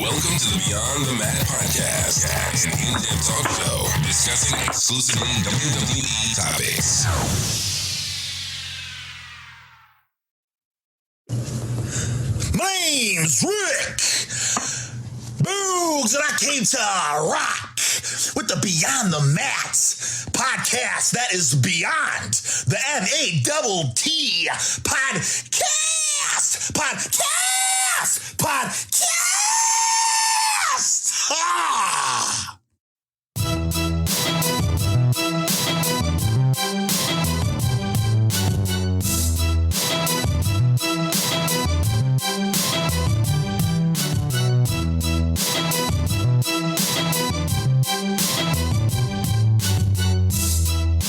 Welcome to the Beyond the Mat podcast, an in-depth talk show discussing exclusively WWE topics. My name's Rick Boogs, and I came to rock with the Beyond the Mat podcast that is beyond the M-A-T-T podcast. Ah!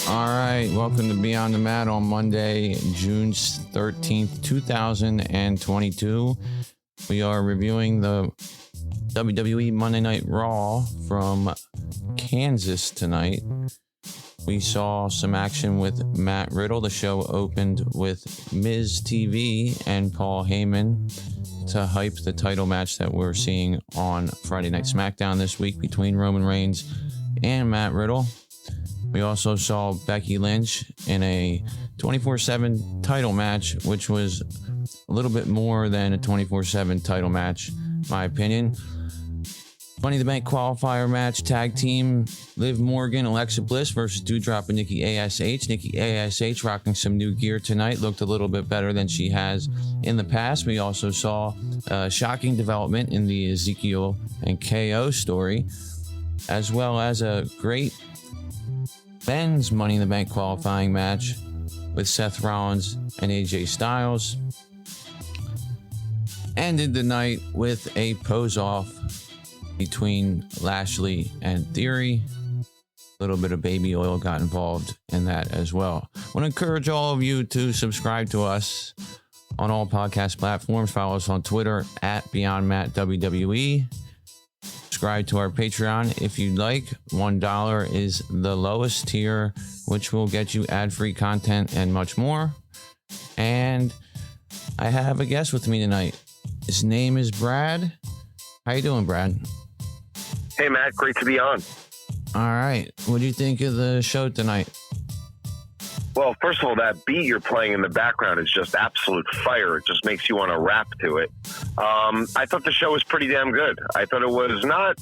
All right, welcome to Beyond the Mat on Monday, June 13th, 2022. We are reviewing the WWE Monday Night Raw from Kansas tonight. We saw some action with Matt Riddle. The show opened with Miz TV and Paul Heyman to hype the title match that we're seeing on Friday Night SmackDown this week between Roman Reigns and Matt Riddle. We also saw Becky Lynch in a 24/7 title match, which was a little bit more than a 24/7 title match, in my opinion. Money in the Bank Qualifier match, tag team, Liv Morgan, Alexa Bliss versus Doudrop and Nikki A.S.H. Nikki A.S.H. rocking some new gear tonight, looked a little bit better than she has in the past. We also saw a shocking development in the Ezekiel and KO story, as well as a great men's Money in the Bank qualifying match with Seth Rollins and AJ Styles. Ended the night with a pose-off between Lashley and Theory. A little bit of baby oil got involved in that as well. I want to encourage all of you to subscribe to us on all podcast platforms. Follow us on Twitter at BeyondMattWWE. Subscribe to our Patreon if you'd like. $1 is the lowest tier, which will get you ad-free content and much more. And I have a guest with me tonight. His name is Brad. How you doing, Brad? Hey, Matt. Great to be on. All right. What do you think of the show tonight? Well, first of all, that beat you're playing in the background is just absolute fire. It just makes you want to rap to it. I thought the show was pretty damn good. I thought it was not,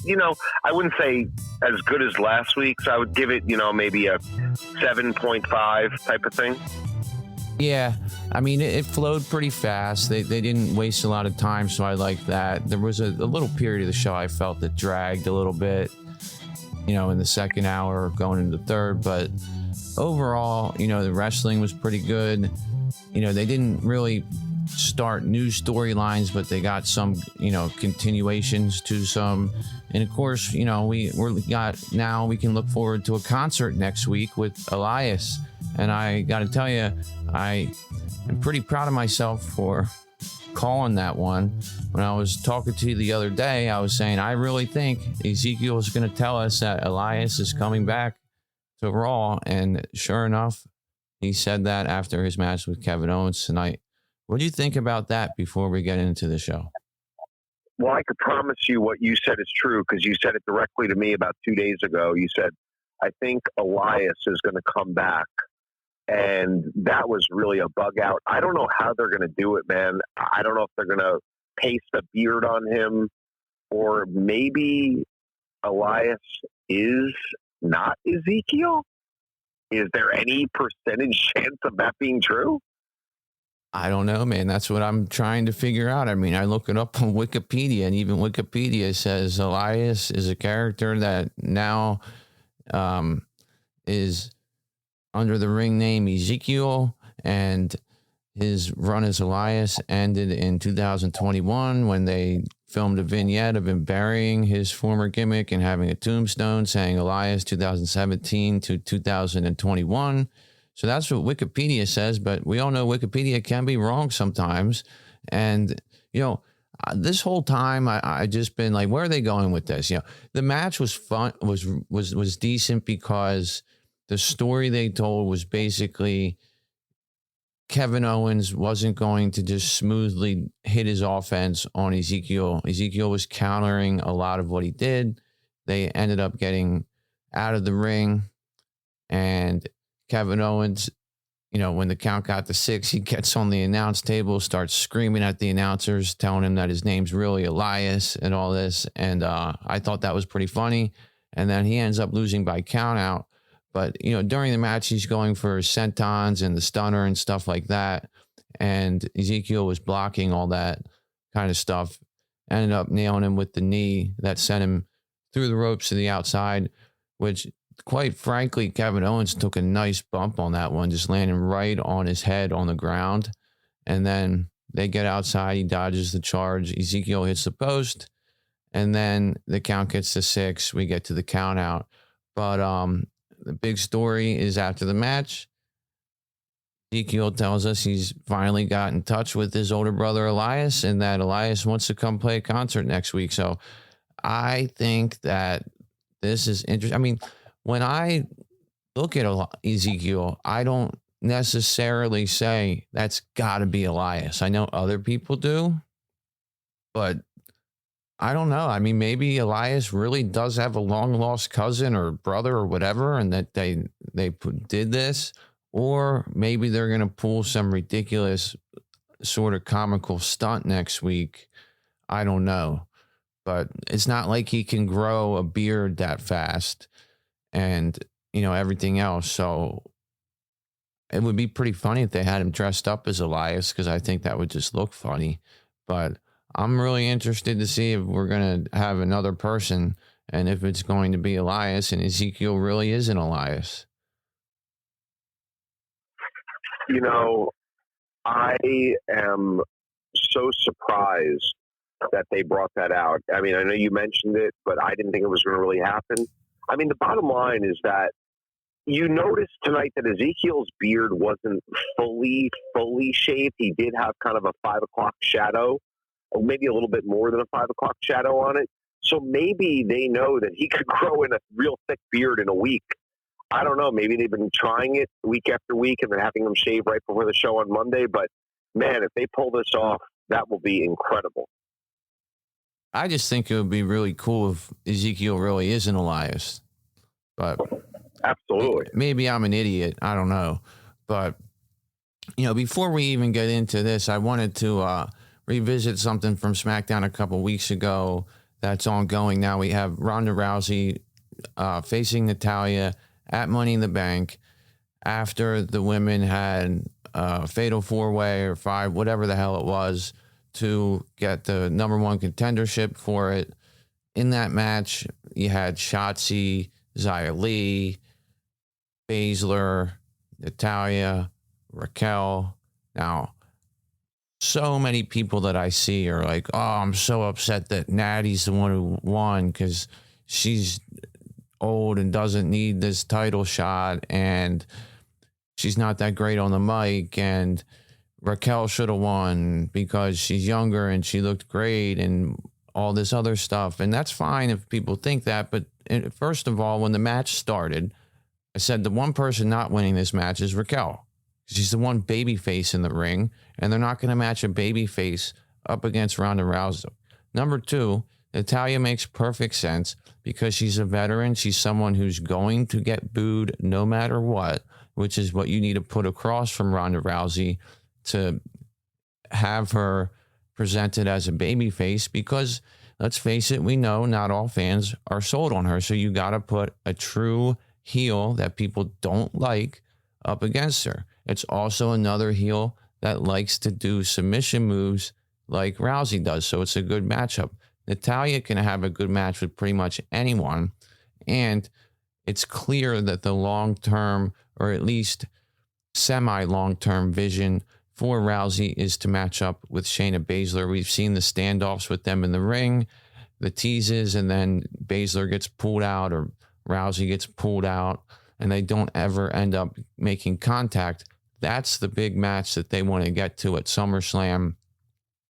I wouldn't say as good as last week's. I would give it, maybe a 7.5 type of thing. Yeah, I mean, it flowed pretty fast. They didn't waste a lot of time, so I like that. There was a little period of the show I felt that dragged a little bit, in the second hour going into the third, but overall, the wrestling was pretty good. They didn't really start new storylines, but they got some, continuations to some. And of course, we can look forward to a concert next week with Elias. And I got to tell you, I am pretty proud of myself for calling that one. When I was talking to you the other day, I was saying, I really think Ezekiel is going to tell us that Elias is coming back to Raw. And sure enough, he said that after his match with Kevin Owens tonight. What do you think about that before we get into the show? Well, I could promise you what you said is true because you said it directly to me about 2 days ago. You said, I think Elias is going to come back. And that was really a bug out. I don't know how they're going to do it, man. I don't know if they're going to paste a beard on him, or maybe Elias is not Ezekiel. Is there any percentage chance of that being true? I don't know, man. That's what I'm trying to figure out. I mean, I look it up on Wikipedia, and even Wikipedia says Elias is a character that now is under the ring name Ezekiel, and his run as Elias ended in 2021 when they filmed a vignette of him burying his former gimmick and having a tombstone saying Elias 2017 to 2021. So that's what Wikipedia says, but we all know Wikipedia can be wrong sometimes. And, this whole time I just been like, where are they going with this? The match was fun, was decent because the story they told was basically Kevin Owens wasn't going to just smoothly hit his offense on Ezekiel. Ezekiel was countering a lot of what he did. They ended up getting out of the ring, and Kevin Owens, when the count got to 6, he gets on the announce table, starts screaming at the announcers, telling him that his name's really Elias and all this. And I thought that was pretty funny. And then he ends up losing by count out. But, during the match, he's going for sentons and the stunner and stuff like that. And Ezekiel was blocking all that kind of stuff. Ended up nailing him with the knee that sent him through the ropes to the outside, which, quite frankly, Kevin Owens took a nice bump on that one, just landing right on his head on the ground. And then they get outside. He dodges the charge. Ezekiel hits the post. And then the count gets to 6. We get to the count out. But the big story is after the match, Ezekiel tells us he's finally got in touch with his older brother Elias, and that Elias wants to come play a concert next week. So I think that this is interesting. I mean, when I look at Ezekiel, I don't necessarily say that's got to be Elias. I know other people do, but I don't know. I mean, maybe Elias really does have a long lost cousin or brother or whatever, and that they did this, or maybe they're going to pull some ridiculous sort of comical stunt next week. I don't know, but it's not like he can grow a beard that fast and, everything else. So it would be pretty funny if they had him dressed up as Elias, because I think that would just look funny. But I'm really interested to see if we're going to have another person and if it's going to be Elias, and Ezekiel really isn't Elias. I am so surprised that they brought that out. I mean, I know you mentioned it, but I didn't think it was going to really happen. I mean, the bottom line is that you noticed tonight that Ezekiel's beard wasn't fully shaved. He did have kind of a 5 o'clock shadow, or maybe a little bit more than a 5 o'clock shadow on it. So maybe they know that he could grow in a real thick beard in a week. I don't know. Maybe they've been trying it week after week and then having him shave right before the show on Monday. But, man, if they pull this off, that will be incredible. I just think it would be really cool if Ezekiel really isn't Elias. But absolutely, maybe I'm an idiot. I don't know. But, before we even get into this, I wanted to revisit something from SmackDown a couple weeks ago that's ongoing now. We have Ronda Rousey facing Natalya at Money in the Bank after the women had a fatal 4-way or 5, whatever the hell it was, to get the number 1 contendership for it. In that match, you had Shotzi, Xia Li, Baszler, Natalya, Raquel. Now, so many people that I see are like, oh, I'm so upset that Natty's the one who won because she's old and doesn't need this title shot, and she's not that great on the mic, and Raquel should have won because she's younger and she looked great and all this other stuff. And that's fine if people think that. But first of all, when the match started, I said the one person not winning this match is Raquel. She's the one babyface in the ring, and they're not going to match a babyface up against Ronda Rousey. Number 2, Natalya makes perfect sense because she's a veteran. She's someone who's going to get booed no matter what, which is what you need to put across from Ronda Rousey to have her presented as a babyface, because let's face it, we know not all fans are sold on her. So you got to put a true heel that people don't like up against her. It's also another heel that likes to do submission moves like Rousey does. So it's a good matchup. Natalya can have a good match with pretty much anyone. And it's clear that the long-term, or at least semi-long-term vision for Rousey is to match up with Shayna Baszler. We've seen the standoffs with them in the ring, the teases, and then Baszler gets pulled out or Rousey gets pulled out, and they don't ever end up making contact. That's the big match that they want to get to at SummerSlam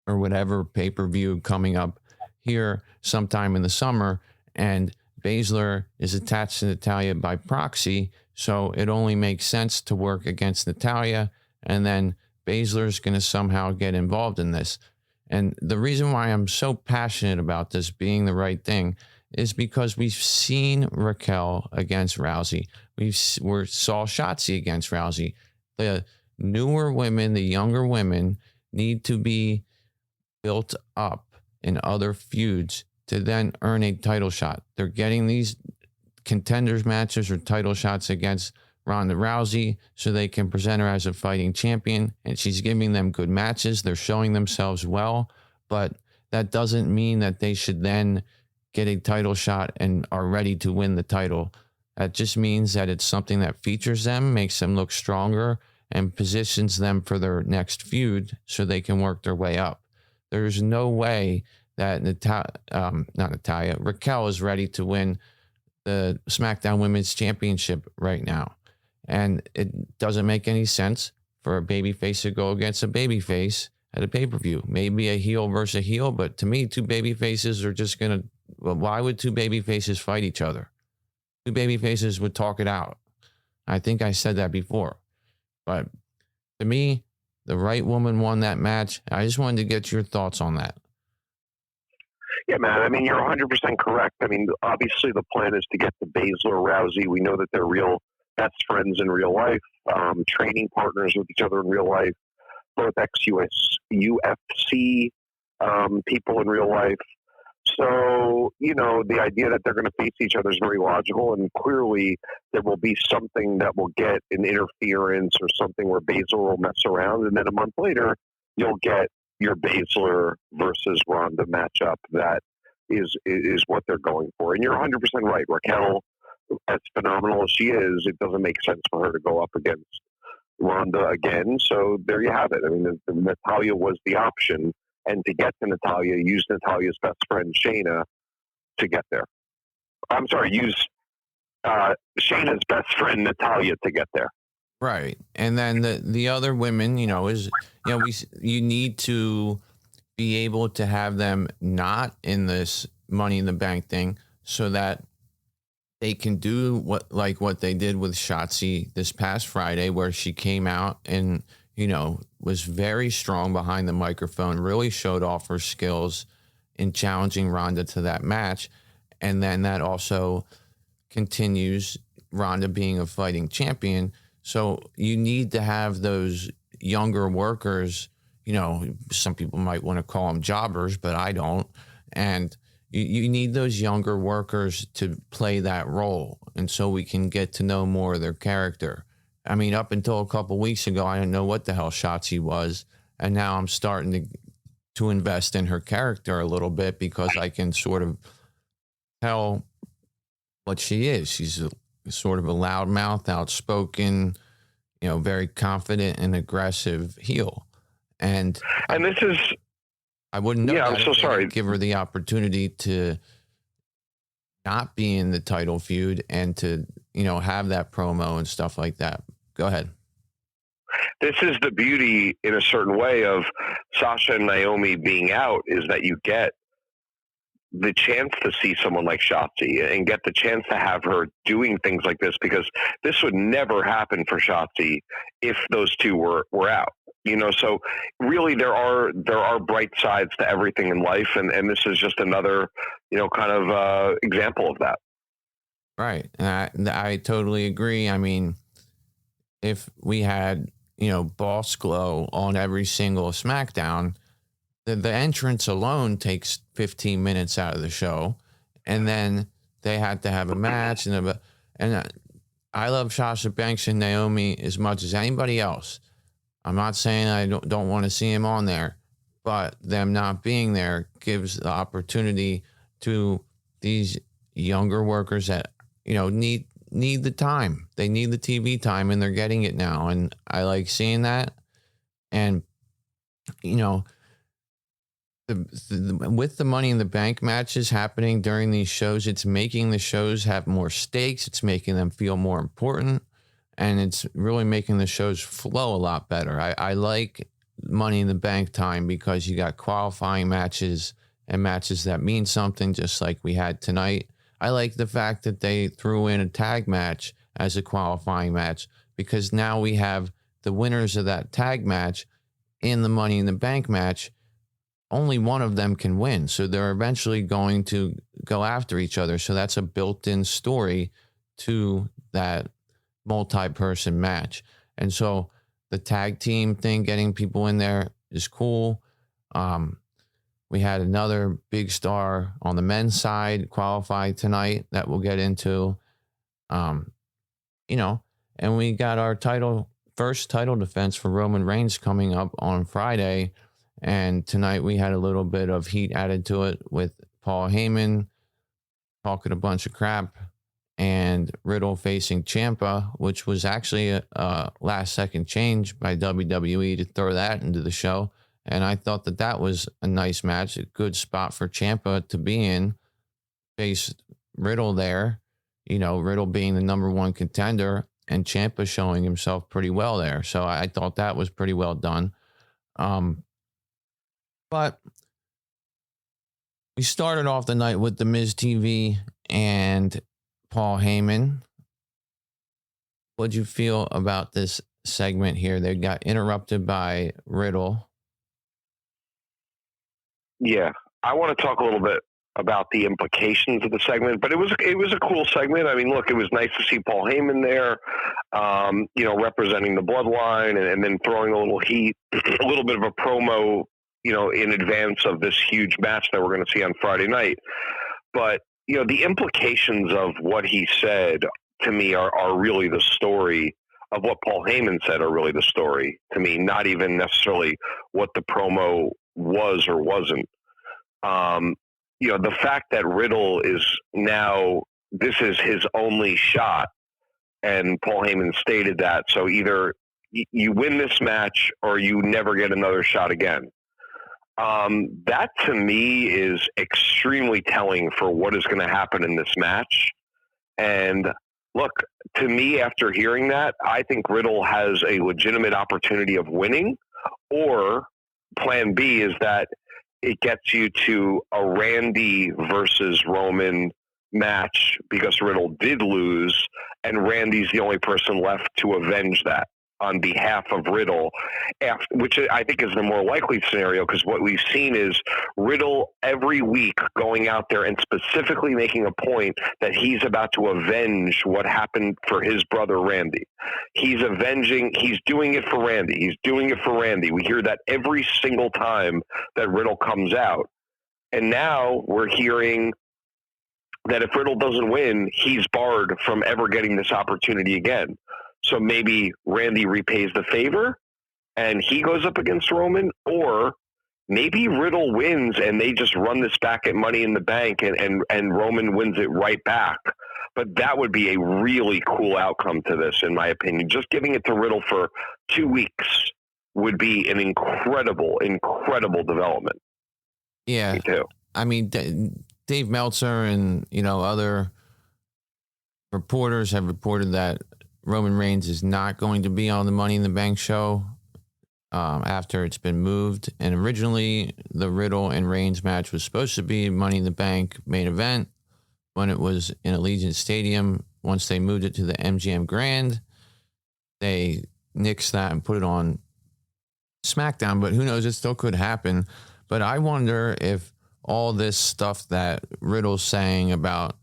or whatever pay-per-view coming up here sometime in the summer. And Baszler is attached to Natalya by proxy, so it only makes sense to work against Natalya. And then Baszler's going to somehow get involved in this. And the reason why I'm so passionate about this being the right thing is because we've seen Raquel against Rousey. We saw Shotzi against Rousey. The newer women, the younger women, need to be built up in other feuds to then earn a title shot. They're getting these contenders matches or title shots against Ronda Rousey so they can present her as a fighting champion, and she's giving them good matches. They're showing themselves well, but that doesn't mean that they should then get a title shot and are ready to win the title. That just means that it's something that features them, makes them look stronger, and positions them for their next feud so they can work their way up. There's no way that Raquel is ready to win the SmackDown Women's Championship right now. And it doesn't make any sense for a babyface to go against a babyface at a pay-per-view. Maybe a heel versus a heel, but to me, two babyfaces are just going to... Well, why would two babyfaces fight each other? Two babyfaces would talk it out. I think I said that before. But to me, the right woman won that match. I just wanted to get your thoughts on that. Yeah, man. I mean, you're 100% correct. I mean, obviously the plan is to get the Baszler Rousey. We know that they're real best friends in real life, training partners with each other in real life, both UFC people in real life. So, you know, the idea that they're going to face each other is very logical, and clearly there will be something that will get an interference or something where Baszler will mess around, and then a month later you'll get your Baszler versus Ronda matchup. That is what they're going for. And you're 100% right. Raquel, as phenomenal as she is, it doesn't make sense for her to go up against Ronda again. So there you have it. I mean, Natalya was the option. And to get to Natalya, use Natalya's best friend, Shayna, to get there. I'm sorry, use Shayna's best friend, Natalya, to get there. Right. And then the other women, you need to be able to have them not in this Money in the Bank thing so that they can do what they did with Shotzi this past Friday, where she came out and, was very strong behind the microphone, really showed off her skills in challenging Ronda to that match. And then that also continues Ronda being a fighting champion. So you need to have those younger workers, some people might want to call them jobbers, but I don't. And you need those younger workers to play that role. And so we can get to know more of their character. I mean, up until a couple weeks ago, I didn't know what the hell Shotzi was. And now I'm starting to invest in her character a little bit because I can sort of tell what she is. She's sort of a loudmouth, outspoken, very confident and aggressive heel. And this is... I wouldn't know. Yeah, I'm so sorry. Give her the opportunity to not be in the title feud and to, have that promo and stuff like that. Go ahead. This is the beauty, in a certain way, of Sasha and Naomi being out, is that you get the chance to see someone like Shotzi and get the chance to have her doing things like this, because this would never happen for Shotzi if those two were out. So really there are bright sides to everything in life, and this is just another, kind of example of that. Right. And I totally agree. I mean, if we had, Boss Glow on every single SmackDown, the entrance alone takes 15 minutes out of the show, and then they had to have a match. And I love Sasha Banks and Naomi as much as anybody else. I'm not saying I don't want to see him on there, but them not being there gives the opportunity to these younger workers that, need the time. They need the TV time, and they're getting it now. And I like seeing that. And, with the Money in the Bank matches happening during these shows, it's making the shows have more stakes. It's making them feel more important. And it's really making the shows flow a lot better. I like Money in the Bank time because you got qualifying matches and matches that mean something, just like we had tonight. I like the fact that they threw in a tag match as a qualifying match, because now we have the winners of that tag match in the Money in the Bank match, only one of them can win. So they're eventually going to go after each other. So that's a built-in story to that multi-person match. And so the tag team thing, getting people in there is cool. We had another big star on the men's side qualified tonight that we'll get into. And we got our first title defense for Roman Reigns coming up on Friday. And tonight we had a little bit of heat added to it with Paul Heyman talking a bunch of crap and Riddle facing Ciampa, which was actually a last second change by WWE to throw that into the show. And I thought that was a nice match, a good spot for Ciampa to be in, face Riddle there, Riddle being the number one contender and Ciampa showing himself pretty well there. So I thought that was pretty well done. But we started off the night with the Miz TV and Paul Heyman. What'd you feel about this segment here? They got interrupted by Riddle. Yeah, I want to talk a little bit about the implications of the segment, but it was a cool segment. I mean, look, it was nice to see Paul Heyman there, representing the bloodline and then throwing a little heat, a little bit of a promo, in advance of this huge match that we're going to see on Friday night. But, the implications of what he said to me are really the story of what Paul Heyman said are really the story to me, not even necessarily what the promo was or wasn't. The fact that Riddle is now, this is his only shot, and Paul Heyman stated that. So either you win this match or you never get another shot again. That to me is extremely telling for what is going to happen in this match. And look, to me, after hearing that, I think Riddle has a legitimate opportunity of winning, or plan B is that it gets you to a Randy versus Roman match because Riddle did lose, and Randy's the only person left to avenge that on behalf of Riddle, which I think is the more likely scenario, because what we've seen is Riddle every week going out there and specifically making a point that he's about to avenge what happened for his brother Randy. He's doing it for Randy. He's doing it for Randy. We hear that every single time that Riddle comes out. And now we're hearing that if Riddle doesn't win, he's barred from ever getting this opportunity again. So maybe Randy repays the favor and he goes up against Roman, or maybe Riddle wins and they just run this back at Money in the Bank and Roman wins it right back. But that would be a really cool outcome to this, in my opinion. Just giving it to Riddle for 2 weeks would be an incredible, incredible development. Yeah. Me too. I mean, Dave Meltzer and, other reporters have reported that Roman Reigns is not going to be on the Money in the Bank show after it's been moved. And originally, the Riddle and Reigns match was supposed to be Money in the Bank main event when it was in Allegiant Stadium. Once they moved it to the MGM Grand, they nixed that and put it on SmackDown. But who knows? It still could happen. But I wonder if all this stuff that Riddle's saying about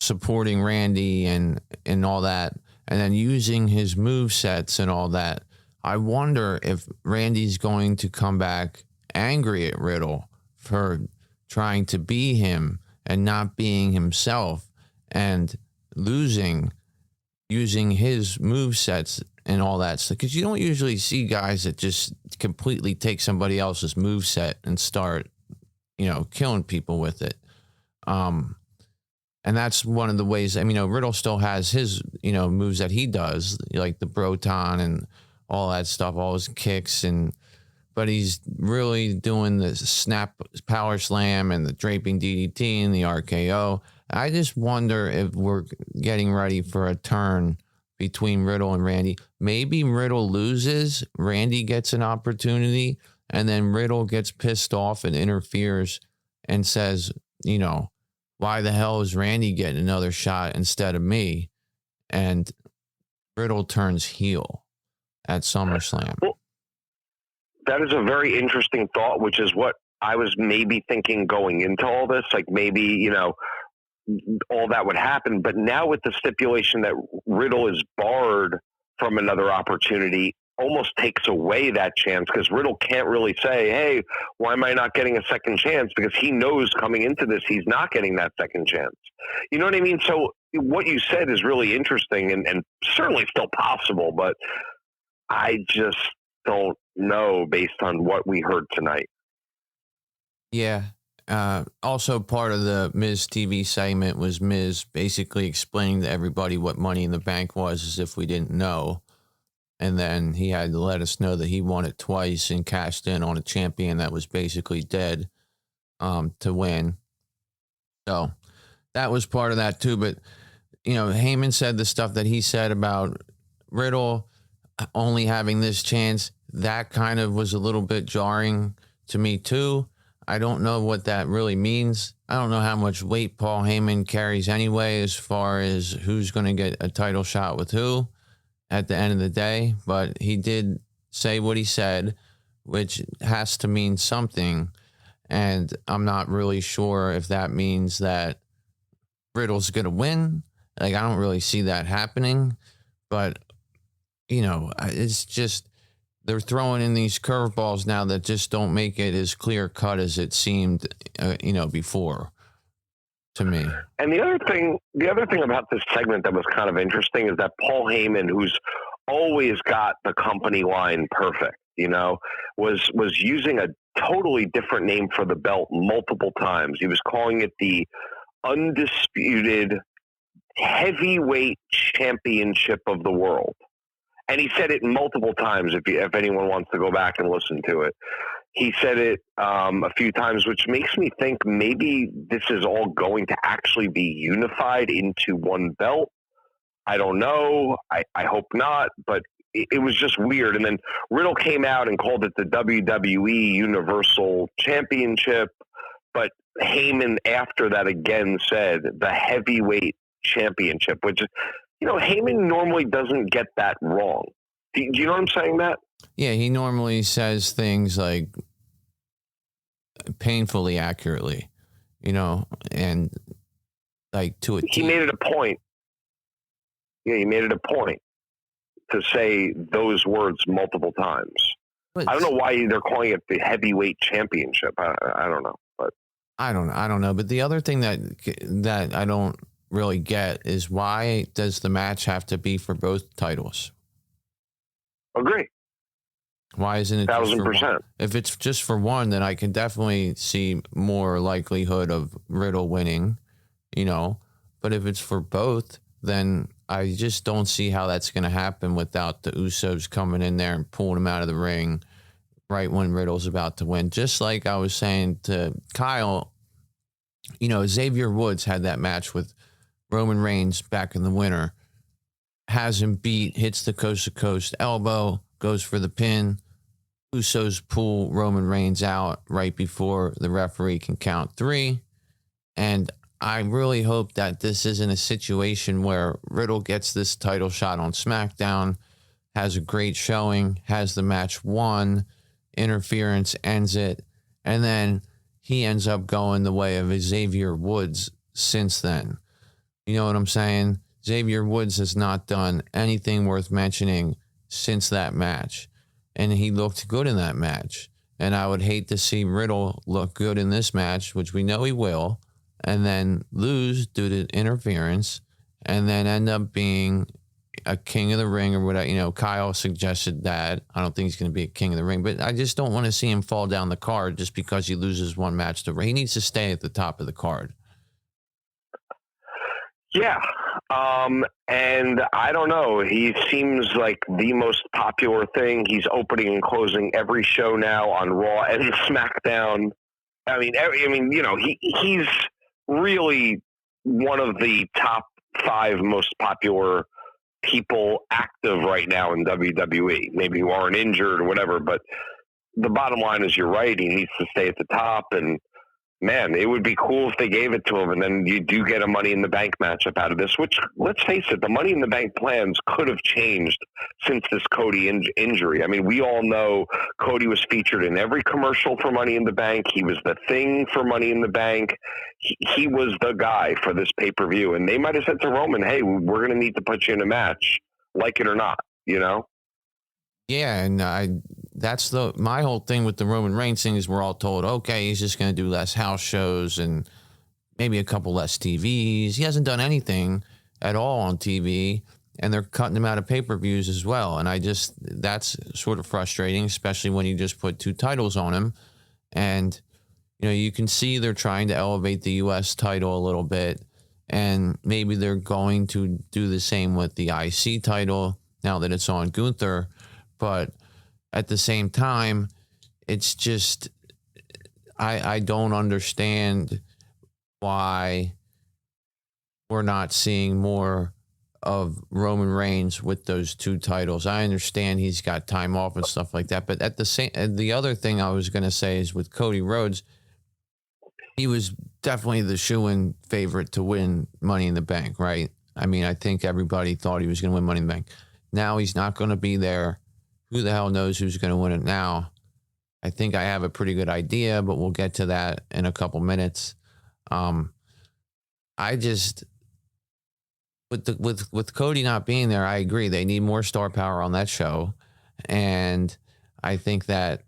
supporting Randy and all that, and then using his movesets and all that, I wonder if Randy's going to come back angry at Riddle for trying to be him and not being himself and using his movesets and all that stuff. Because you don't usually see guys that just completely take somebody else's moveset and start, killing people with it. And that's one of the ways, Riddle still has his, moves that he does, like the Broton and all that stuff, all his kicks, but he's really doing the snap power slam and the draping DDT and the RKO. I just wonder if we're getting ready for a turn between Riddle and Randy. Maybe Riddle loses, Randy gets an opportunity, and then Riddle gets pissed off and interferes and says, why the hell is Randy getting another shot instead of me? And Riddle turns heel at SummerSlam. That is a very interesting thought, which is what I was maybe thinking going into all this. Like maybe, you know, all that would happen. But now with the stipulation that Riddle is barred from another opportunity, almost takes away that chance, because Riddle can't really say, hey, why am I not getting a second chance? Because he knows coming into this, he's not getting that second chance. You know what I mean? So what you said is really interesting and certainly still possible, but I just don't know based on what we heard tonight. Yeah. Also, part of the Miz TV segment was Miz basically explaining to everybody what Money in the Bank was, as if we didn't know. And then he had to let us know that he won it twice and cashed in on a champion that was basically dead to win. So that was part of that too. But, you know, Heyman said the stuff that he said about Riddle only having this chance. That kind of was a little bit jarring to me too. I don't know what that really means. I don't know how much weight Paul Heyman carries anyway, as far as who's going to get a title shot with who at the end of the day. But he did say what he said, which has to mean something. And I'm not really sure if that means that Riddle's going to win. Like, I don't really see that happening. But, you know, it's just, they're throwing in these curveballs now that just don't make it as clear cut as it seemed, you know, before to me. And the other thing about this segment that was kind of interesting is that Paul Heyman, who's always got the company line perfect, you know, was using a totally different name for the belt multiple times. He was calling it the Undisputed Heavyweight Championship of the World. And he said it multiple times. If anyone wants to go back and listen to it, he said it a few times, which makes me think maybe this is all going to actually be unified into one belt. I don't know. I hope not, but it was just weird. And then Riddle came out and called it the WWE Universal Championship, but Heyman after that again said the Heavyweight Championship, which is, you know, Heyman normally doesn't get that wrong. Do you know what I'm saying, Matt? Yeah, he normally says things like painfully accurately, you know, and like to a He made it a point. Yeah, he made it a point to say those words multiple times. But I don't know why they're calling it the Heavyweight Championship. I don't know, but I don't know. But the other thing that I don't really get is, why does the match have to be for both titles? Agree. Why isn't it 1,000%? If it's just for one, then I can definitely see more likelihood of Riddle winning, you know. But if it's for both, then I just don't see how that's going to happen without the Usos coming in there and pulling him out of the ring right when Riddle's about to win. Just like I was saying to Kyle, you know, Xavier Woods had that match with Roman Reigns back in the winter, has him beat, hits the coast-to-coast elbow, goes for the pin. Usos pull Roman Reigns out right before the referee can count 3. And I really hope that this isn't a situation where Riddle gets this title shot on SmackDown, has a great showing, has the match won, interference ends it, and then he ends up going the way of Xavier Woods since then. You know what I'm saying? Xavier Woods has not done anything worth mentioning since that match. And he looked good in that match. And I would hate to see Riddle look good in this match, which we know he will, and then lose due to interference, and then end up being a King of the Ring or whatever. You know, Kyle suggested that. I don't think he's going to be a King of the Ring, but I just don't want to see him fall down the card just because he loses one match to Ray. He needs to stay at the top of the card. Yeah. And I don't know. He seems like the most popular thing. He's opening and closing every show now on Raw and SmackDown. I mean, you know, he's really one of the top 5 most popular people active right now in WWE. Maybe who aren't injured or whatever, but the bottom line is you're right. He needs to stay at the top, and man, it would be cool if they gave it to him, and then you do get a Money in the Bank matchup out of this, which, let's face it, the Money in the Bank plans could have changed since this Cody injury. I mean, we all know Cody was featured in every commercial for Money in the Bank. He was the thing for Money in the Bank. He was the guy for this pay-per-view, and they might have said to Roman, hey, we're going to need to put you in a match, like it or not, you know? Yeah, and that's my whole thing with the Roman Reigns thing is we're all told, okay, he's just going to do less house shows and maybe a couple less TVs. He hasn't done anything at all on TV, and they're cutting him out of pay-per-views as well. And that's sort of frustrating, especially when you just put 2 titles on him. And, you can see they're trying to elevate the U.S. title a little bit, and maybe they're going to do the same with the IC title now that it's on Gunther. But at the same time, it's just, I don't understand why we're not seeing more of Roman Reigns with those 2 titles. I understand he's got time off and stuff like that. But the other thing I was going to say is with Cody Rhodes, he was definitely the shoo-in favorite to win Money in the Bank, right? I mean, I think everybody thought he was going to win Money in the Bank. Now he's not going to be there. Who the hell knows who's going to win it now? I think I have a pretty good idea, but we'll get to that in a couple minutes. I just, with Cody not being there, I agree. They need more star power on that show. And I think that,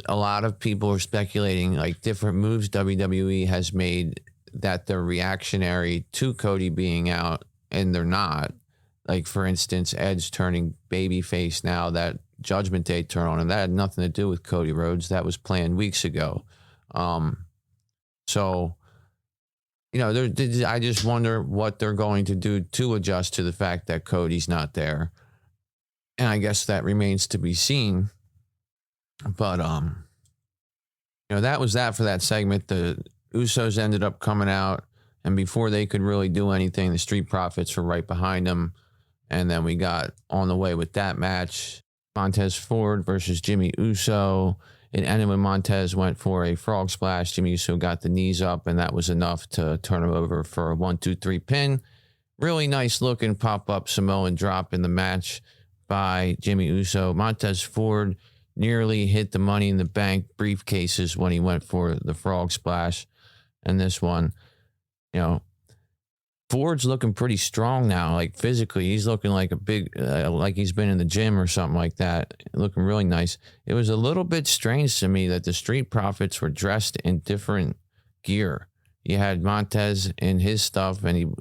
a lot of people are speculating like different moves WWE has made that they're reactionary to Cody being out, and they're not. Like, for instance, Edge turning babyface now, that Judgment Day turn on him, that had nothing to do with Cody Rhodes. That was planned weeks ago. So, I just wonder what they're going to do to adjust to the fact that Cody's not there. And I guess that remains to be seen. But, that was that for that segment. The Usos ended up coming out, and before they could really do anything, the Street Profits were right behind them. And then we got on the way with that match, Montez Ford versus Jimmy Uso. It ended when Montez went for a frog splash. Jimmy Uso got the knees up, and that was enough to turn him over for a 1-2-3 pin. Really nice looking pop-up Samoan drop in the match by Jimmy Uso. Montez Ford nearly hit the Money in the Bank briefcases when he went for the frog splash. And this one, Ford's looking pretty strong now, like physically. He's looking like a big, like he's been in the gym or something like that. Looking really nice. It was a little bit strange to me that the Street Profits were dressed in different gear. You had Montez in his stuff, and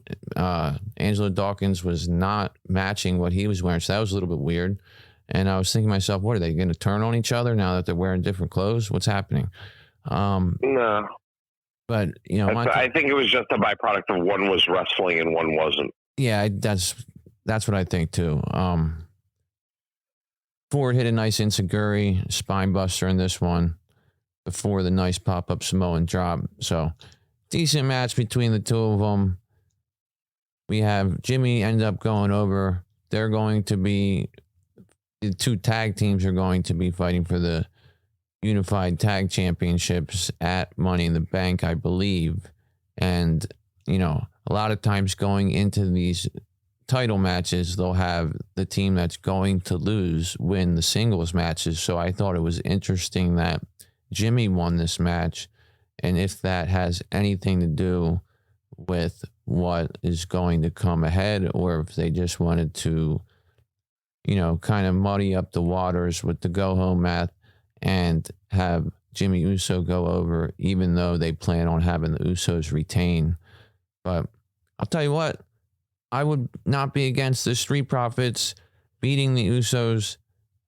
Angelo Dawkins was not matching what he was wearing. So that was a little bit weird. And I was thinking to myself, what are they going to turn on each other now that they're wearing different clothes? What's happening? No. But, I think it was just a byproduct of one was wrestling and one wasn't. Yeah, that's what I think too. Ford hit a nice enziguri spine buster in this one before the nice pop-up Samoan drop. So decent match between the two of them. We have Jimmy end up going over. They're going to be, the 2 tag teams are going to be fighting for the Unified Tag Championships at Money in the Bank, I believe. And, a lot of times going into these title matches, they'll have the team that's going to lose win the singles matches. So I thought it was interesting that Jimmy won this match. And if that has anything to do with what is going to come ahead, or if they just wanted to, kind of muddy up the waters with the go-home math and have Jimmy Uso go over, even though they plan on having the Usos retain. But I'll tell you what, I would not be against the Street Profits beating the Usos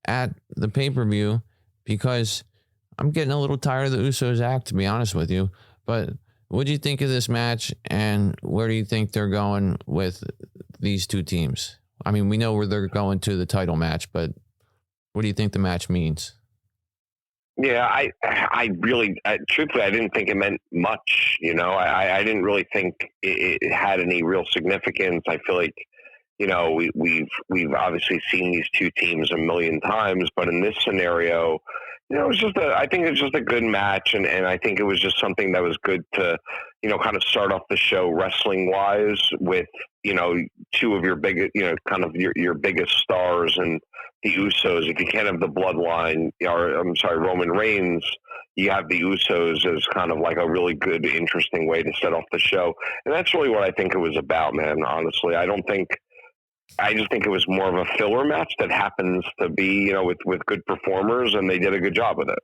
at the pay-per-view, because I'm getting a little tired of the Usos act, to be honest with you. But what do you think of this match, and where do you think they're going with these 2 teams? I mean, we know where they're going to the title match, but what do you think the match means? Yeah, I really, truthfully, I didn't think it meant much. I didn't really think it had any real significance. I feel like, we've obviously seen these 2 teams a million times, but in this scenario, It was just I think it was just a good match, and I think it was just something that was good to, kind of start off the show wrestling wise with, two of your biggest, kind of your biggest stars and the Usos. If you can't have the bloodline, or I'm sorry, Roman Reigns, you have the Usos as kind of like a really good, interesting way to set off the show. And that's really what I think it was about, man. Honestly, I just think it was more of a filler match that happens to be, with good performers, and they did a good job with it.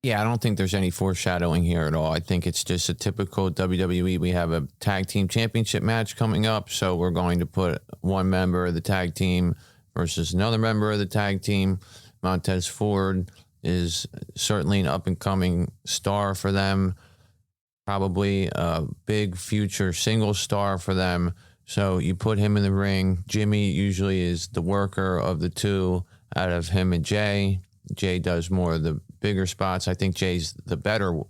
Yeah, I don't think there's any foreshadowing here at all. I think it's just a typical WWE. We have a tag team championship match coming up, so we're going to put one member of the tag team versus another member of the tag team. Montez Ford is certainly an up-and-coming star for them, probably a big future single star for them. So you put him in the ring. Jimmy usually is the worker of the two out of him and Jay. Jay does more of the bigger spots. I think Jay's the better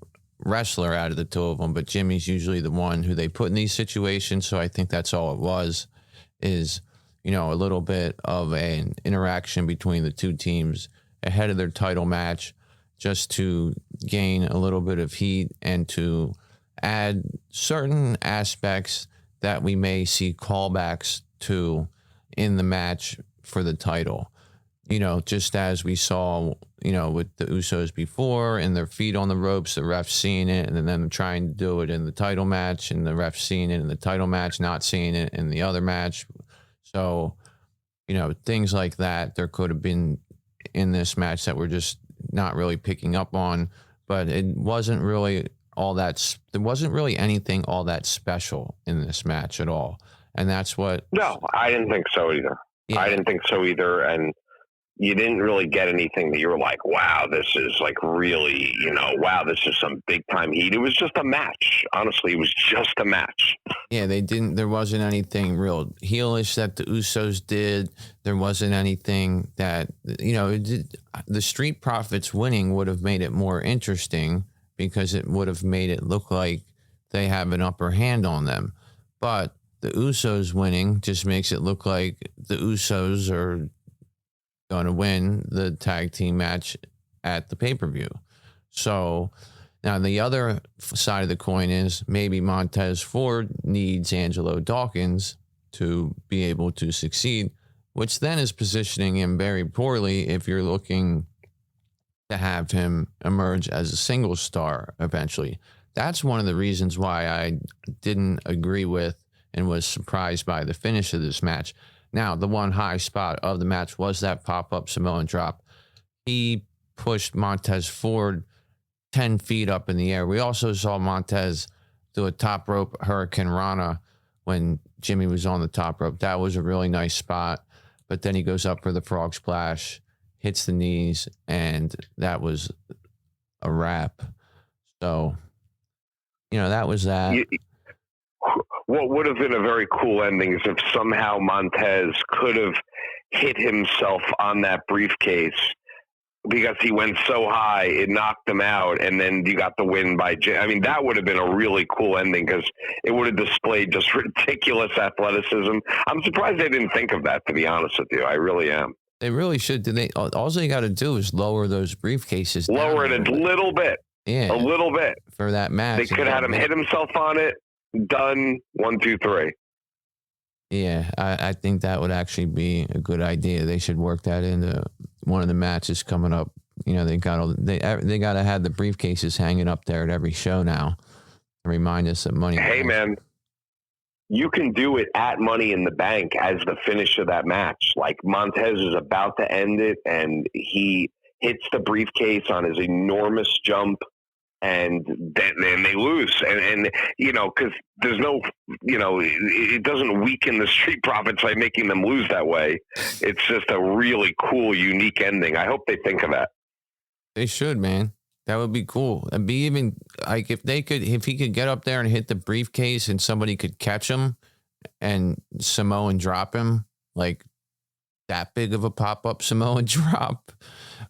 wrestler out of the two of them, but Jimmy's usually the one who they put in these situations. So I think that's all it was, is, a little bit of an interaction between the two teams ahead of their title match, just to gain a little bit of heat and to add certain aspects that we may see callbacks to in the match for the title. Just as we saw, with the Usos before and their feet on the ropes, the ref seeing it and then them trying to do it in the title match, and the ref seeing it in the title match, not seeing it in the other match. So, things like that, there could have been in this match that we're just not really picking up on, but it wasn't really there wasn't really anything all that special in this match at all. And that's what... No, I didn't think so either. Yeah. I didn't think so either. And you didn't really get anything that you were like, wow, this is like really, wow, this is some big time heat. It was just a match. Honestly, it was just a match. Yeah, there wasn't anything real heelish that the Usos did. There wasn't anything that, the Street Profits winning would have made it more interesting, because it would have made it look like they have an upper hand on them. But the Usos winning just makes it look like the Usos are going to win the tag team match at the pay-per-view. So now the other side of the coin is maybe Montez Ford needs Angelo Dawkins to be able to succeed, which then is positioning him very poorly if you're looking to have him emerge as a single star eventually. That's one of the reasons why I didn't agree with and was surprised by the finish of this match. Now, the one high spot of the match was that pop-up Samoan drop. He pushed Montez Ford 10 feet up in the air. We also saw Montez do a top rope Hurricane Rana when Jimmy was on the top rope. That was a really nice spot. But then he goes up for the frog splash, hits the knees, and that was a wrap. So, that was that. What would have been a very cool ending is if somehow Montez could have hit himself on that briefcase, because he went so high, it knocked him out, and then you got the win by I mean, that would have been a really cool ending, because it would have displayed just ridiculous athleticism. I'm surprised they didn't think of that, to be honest with you. I really am. They really should. All they got to do is lower those briefcases. Lower it a little bit. Yeah. A little bit. For that match. They could have had him hit himself on it. Done. 1, 2, 3. Yeah, I think that would actually be a good idea. They should work that into one of the matches coming up. They got to have the briefcases hanging up there at every show now to remind us that money. Hey, man, you can do it at Money in the Bank as the finish of that match. Like, Montez is about to end it, and he hits the briefcase on his enormous jump, and then they lose. And because there's no, it doesn't weaken the Street Profits by making them lose that way. It's just a really cool, unique ending. I hope they think of that. They should, man. That would be cool. It'd be even like if he could get up there and hit the briefcase and somebody could catch him and Samoan drop him, like that big of a pop-up Samoan drop.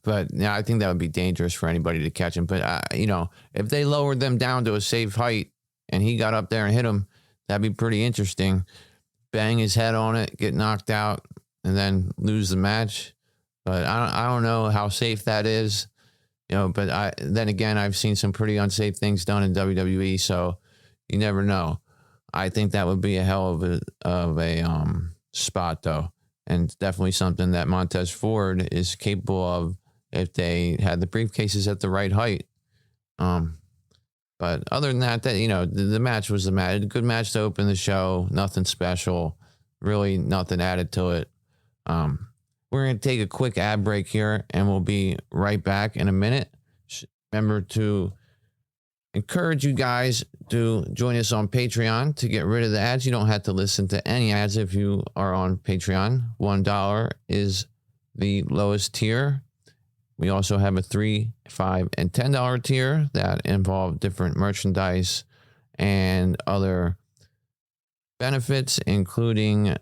But yeah, I think that would be dangerous for anybody to catch him. But, if they lowered them down to a safe height and he got up there and hit him, that'd be pretty interesting. Bang his head on it, get knocked out, and then lose the match. But I don't know how safe that is. But then again, I've seen some pretty unsafe things done in WWE, so you never know. I think that would be a hell of a spot, though, and definitely something that Montez Ford is capable of if they had the briefcases at the right height. But other than that, the match was the match. A good match to open the show. Nothing special. Really nothing added to it. We're going to take a quick ad break here, and we'll be right back in a minute. Remember to encourage you guys to join us on Patreon to get rid of the ads. You don't have to listen to any ads if you are on Patreon. $1 is the lowest tier. We also have a $3, $5, and $10 tier that involve different merchandise and other benefits, including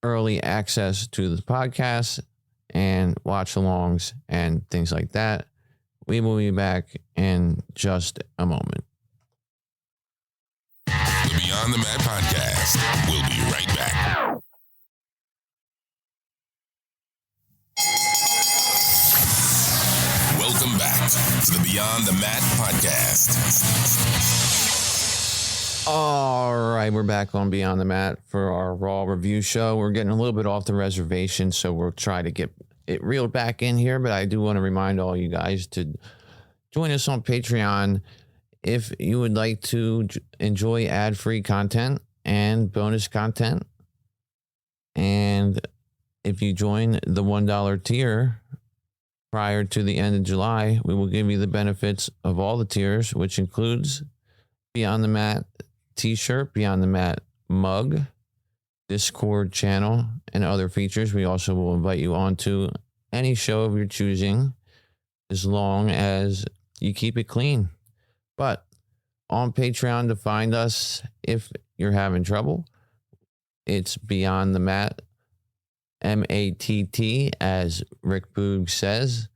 early access to the podcast and watch-alongs and things like that. We will be back in just a moment. The Beyond the Mat Podcast. We'll be right back. Welcome back to the Beyond the Mat Podcast. All right, we're back on Beyond the Mat for our Raw review show. We're getting a little bit off the reservation, so we'll try to get it reeled back in here. But I do want to remind all you guys to join us on Patreon if you would like to enjoy ad-free content and bonus content. And if you join the $1 tier prior to the end of July, we will give you the benefits of all the tiers, which includes Beyond the Mat t-shirt, Beyond the Mat mug, Discord channel, and other features. We also will invite you on to any show of your choosing, as long as you keep it clean. But on Patreon, to find us if you're having trouble, it's Beyond the Mat, MATT, as Rick Boog says.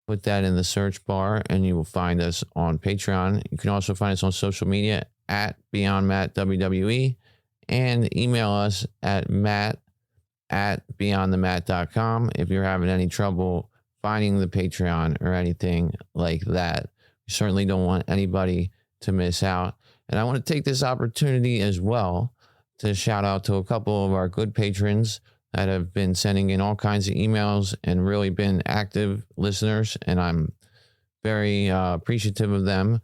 Put that in the search bar and you will find us on Patreon. You can also find us on social media at Beyond Mat WWE, and email us at matt@beyondthemat.com if you're having any trouble finding the Patreon or anything like that. We certainly don't want anybody to miss out. And I want to take this opportunity as well to shout out to a couple of our good patrons that have been sending in all kinds of emails and really been active listeners, and I'm very appreciative of them.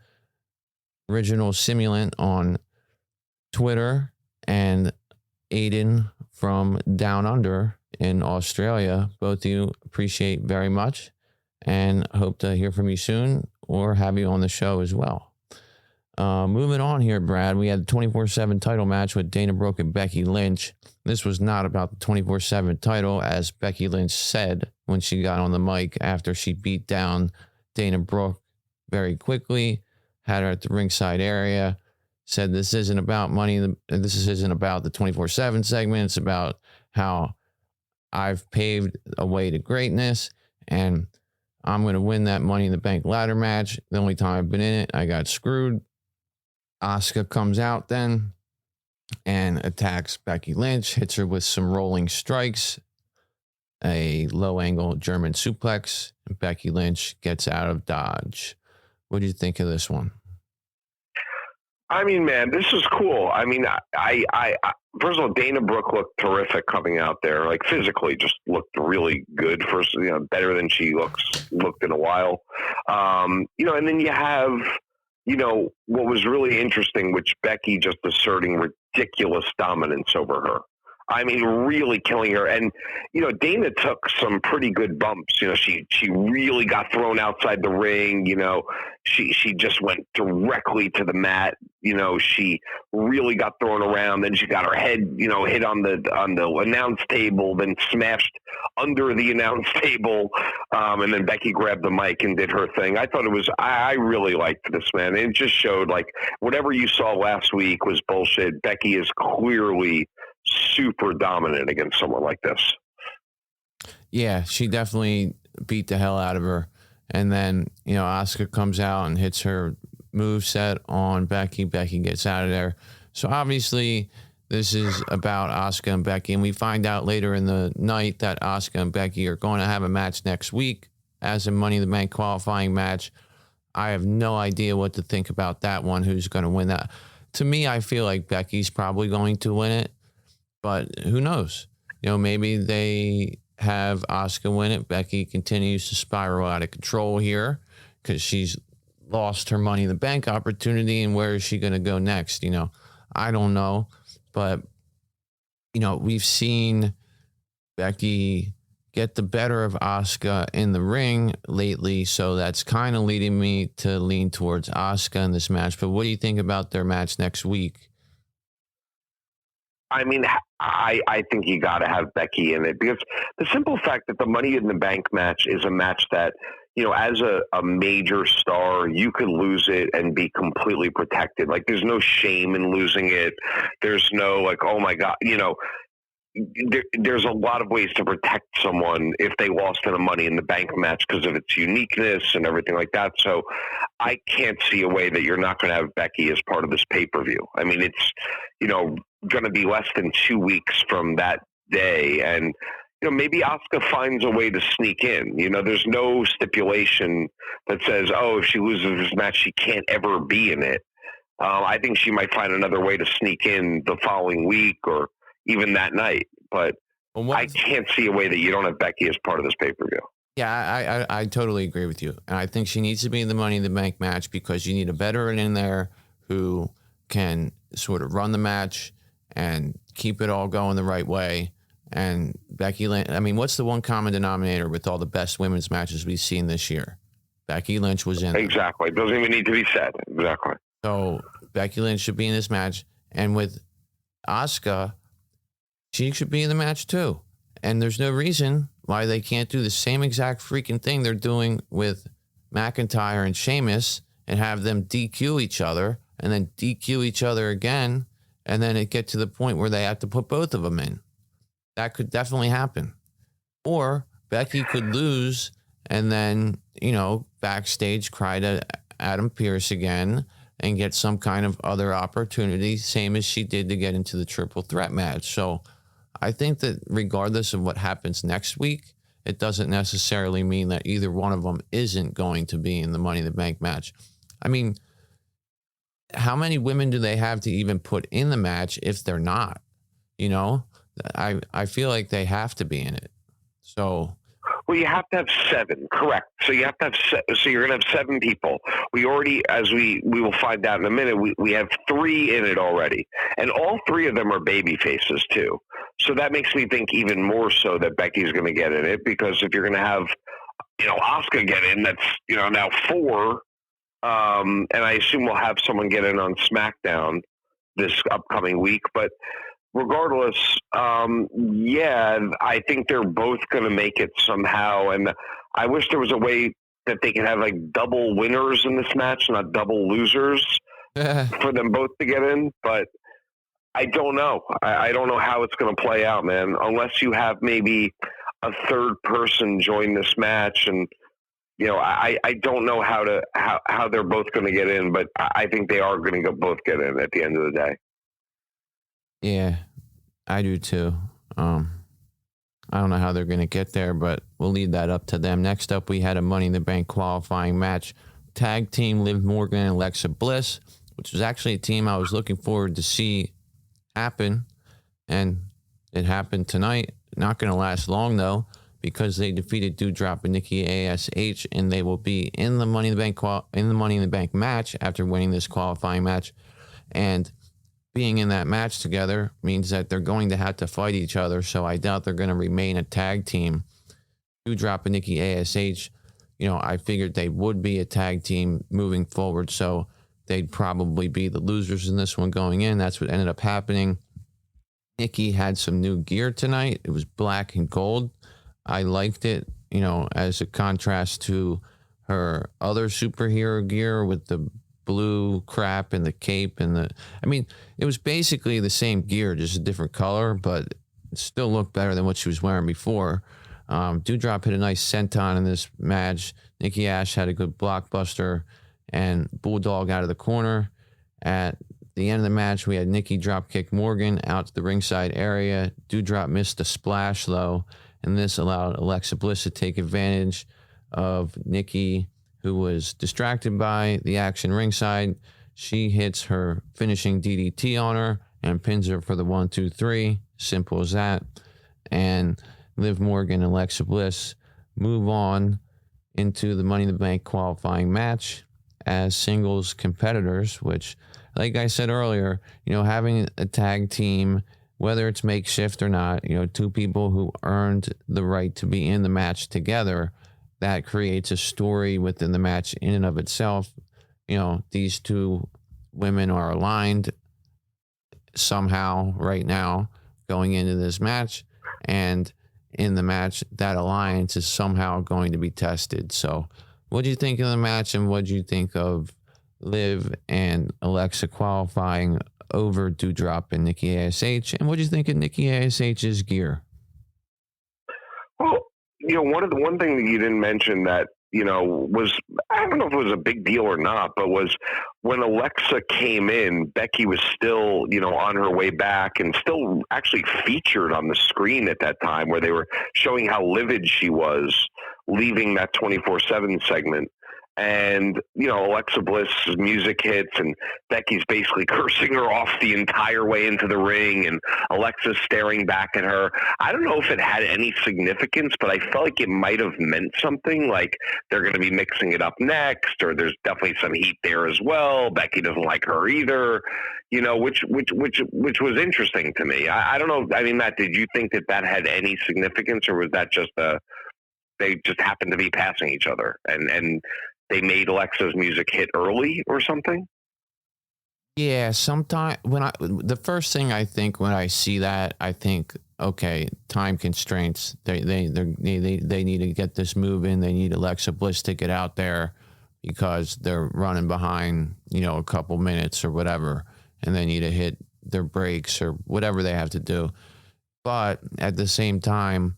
Original Simulant on Twitter and Aiden from Down Under in Australia. Both of you appreciate very much and hope to hear from you soon or have you on the show as well. Moving on here, Brad, we had the 24/7 title match with Dana Brooke and Becky Lynch. This was not about the 24/7 title, as Becky Lynch said when she got on the mic after she beat down Dana Brooke very quickly, had her at the ringside area, said this isn't about money, this isn't about the 24/7 segment, it's about how I've paved a way to greatness, and I'm going to win that Money in the Bank ladder match. The only time I've been in it, I got screwed. Asuka comes out then and attacks Becky Lynch, hits her with some rolling strikes, a low-angle German suplex, and Becky Lynch gets out of dodge. What do you think of this one? I mean, man, this is cool. I mean, I first of all, Dana Brooke looked terrific coming out there. Like, physically, just looked really good. First, better than she looked in a while. And then you have, what was really interesting, which Becky just asserting ridiculous dominance over her. I mean, really killing her. And, Dana took some pretty good bumps. She really got thrown outside the ring. She just went directly to the mat. She really got thrown around. Then she got her head, hit on the announce table, then smashed under the announce table. And then Becky grabbed the mic and did her thing. I thought I really liked this, man. It just showed, like, whatever you saw last week was bullshit. Becky is clearly super dominant against someone like this. Yeah, she definitely beat the hell out of her. And then, Asuka comes out and hits her moveset on Becky. Becky gets out of there. So obviously this is about Asuka and Becky. And we find out later in the night that Asuka and Becky are going to have a match next week as a Money in the Bank qualifying match. I have no idea what to think about that one. Who's going to win that? To me, I feel like Becky's probably going to win it, but who knows? Maybe they have Asuka win it. Becky continues to spiral out of control here because she's lost her Money in the Bank opportunity, and where is she going to go next? I don't know, but we've seen Becky get the better of Asuka in the ring lately, so that's kind of leading me to lean towards Asuka in this match. But what do you think about their match next week? I mean, I think you got to have Becky in it, because the simple fact that the Money in the Bank match is a match that, as a major star, you could lose it and be completely protected. Like, there's no shame in losing it. There's no, like, oh my God, there's a lot of ways to protect someone if they lost in a Money in the Bank match because of its uniqueness and everything like that. So I can't see a way that you're not going to have Becky as part of this pay-per-view. I mean, it's, going to be less than 2 weeks from that day. And, maybe Asuka finds a way to sneak in. There's no stipulation that says, oh, if she loses this match, she can't ever be in it. I think she might find another way to sneak in the following week or even that night. But I can't see a way that you don't have Becky as part of this pay-per-view. Yeah, I totally agree with you. And I think she needs to be in the Money in the Bank match because you need a veteran in there who can sort of run the match and keep it all going the right way. And Becky Lynch, I mean, what's the one common denominator with all the best women's matches we've seen this year? Becky Lynch was in. Exactly. It doesn't even need to be said. Exactly. So Becky Lynch should be in this match. And with Asuka, she should be in the match too. And there's no reason why they can't do the same exact freaking thing they're doing with McIntyre and Sheamus and have them DQ each other and then DQ each other again. And then it get to the point where they have to put both of them in. That could definitely happen. Or Becky could lose and then, backstage cry to Adam Pearce again and get some kind of other opportunity, same as she did to get into the triple threat match. So I think that regardless of what happens next week, it doesn't necessarily mean that either one of them isn't going to be in the Money in the Bank match. I mean, how many women do they have to even put in the match if they're not? I feel like they have to be in it. So, well, you have to have 7, correct? So you have to have so you're going to have 7 people. We already, as we will find out in a minute, we have 3 in it already, and all 3 of them are baby faces too. So that makes me think even more so that Becky's going to get in it, because if you're going to have, Asuka get in, that's now 4, and I assume we'll have someone get in on SmackDown this upcoming week, but. Regardless, I think they're both going to make it somehow. And I wish there was a way that they could have like double winners in this match, not double losers for them both to get in. But I don't know. I don't know how it's going to play out, man, unless you have maybe a third person join this match. And, I don't know how they're both going to get in, but I think they are going to both get in at the end of the day. Yeah, I do too. I don't know how they're going to get there, but we'll leave that up to them. Next up, we had a Money in the Bank qualifying match. Tag team Liv Morgan and Alexa Bliss, which was actually a team I was looking forward to see happen. And it happened tonight. Not going to last long, though, because they defeated Doudrop and Nikki ASH, and they will be in the Money in the Bank match after winning this qualifying match. And being in that match together means that they're going to have to fight each other, so I doubt they're going to remain a tag team. Doudrop and Nikki ASH, I figured they would be a tag team moving forward, so they'd probably be the losers in this one going in. That's what ended up happening. Nikki had some new gear tonight. It was black and gold. I liked it, as a contrast to her other superhero gear with the blue crap and the cape and it was basically the same gear, just a different color, but it still looked better than what she was wearing before. Doudrop hit a nice senton in this match. Nikki ASH had a good blockbuster and bulldog out of the corner. At the end of the match, we had Nikki dropkick Morgan out to the ringside area. Doudrop missed a splash though, and this allowed Alexa Bliss to take advantage of Nikki, who was distracted by the action ringside. She hits her finishing DDT on her and pins her for the 1, 2, 3. Simple as that. And Liv Morgan and Alexa Bliss move on into the Money in the Bank qualifying match as singles competitors, which, like I said earlier, having a tag team, whether it's makeshift or not, two people who earned the right to be in the match together, that creates a story within the match in and of itself. These two women are aligned somehow right now going into this match, and in the match, that alliance is somehow going to be tested. So what do you think of the match, and what do you think of Liv and Alexa qualifying over Doudrop and Nikki ASH, and what do you think of Nikki ASH's gear? Well, one thing that you didn't mention that was, I don't know if it was a big deal or not, but was when Alexa came in, Becky was still, on her way back and still actually featured on the screen at that time, where they were showing how livid she was leaving that 24/7 segment. And, Alexa Bliss's music hits and Becky's basically cursing her off the entire way into the ring, and Alexa's staring back at her. I don't know if it had any significance, but I felt like it might have meant something, like they're going to be mixing it up next, or there's definitely some heat there as well. Becky doesn't like her either, which was interesting to me. I don't know. I mean, Matt, did you think that had any significance, or was that just they just happened to be passing each other and they made Alexa's music hit early or something? Yeah, sometimes the first thing I think when I see that, I think, okay, time constraints. They need to get this move in. They need Alexa Bliss to get out there because they're running behind, a couple minutes or whatever, and they need to hit their breaks or whatever they have to do. But at the same time,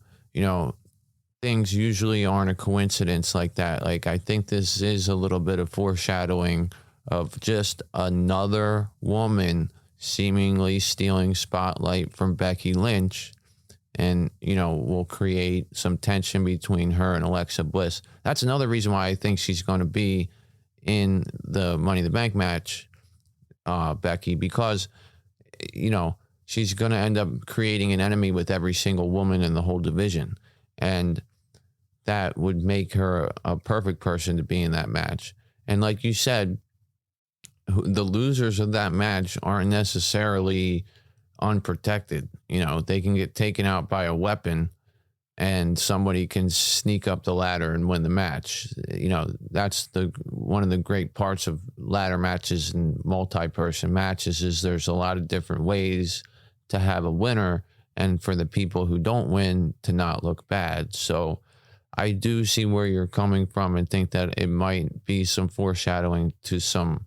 things usually aren't a coincidence like that. Like, I think this is a little bit of foreshadowing of just another woman seemingly stealing spotlight from Becky Lynch, and, will create some tension between her and Alexa Bliss. That's another reason why I think she's going to be in the Money in the Bank match, Becky, because, she's going to end up creating an enemy with every single woman in the whole division. And that would make her a perfect person to be in that match. And like you said, the losers of that match aren't necessarily unprotected. They can get taken out by a weapon and somebody can sneak up the ladder and win the match. That's one of the great parts of ladder matches and multi-person matches is there's a lot of different ways to have a winner, and for the people who don't win to not look bad. So I do see where you're coming from and think that it might be some foreshadowing to some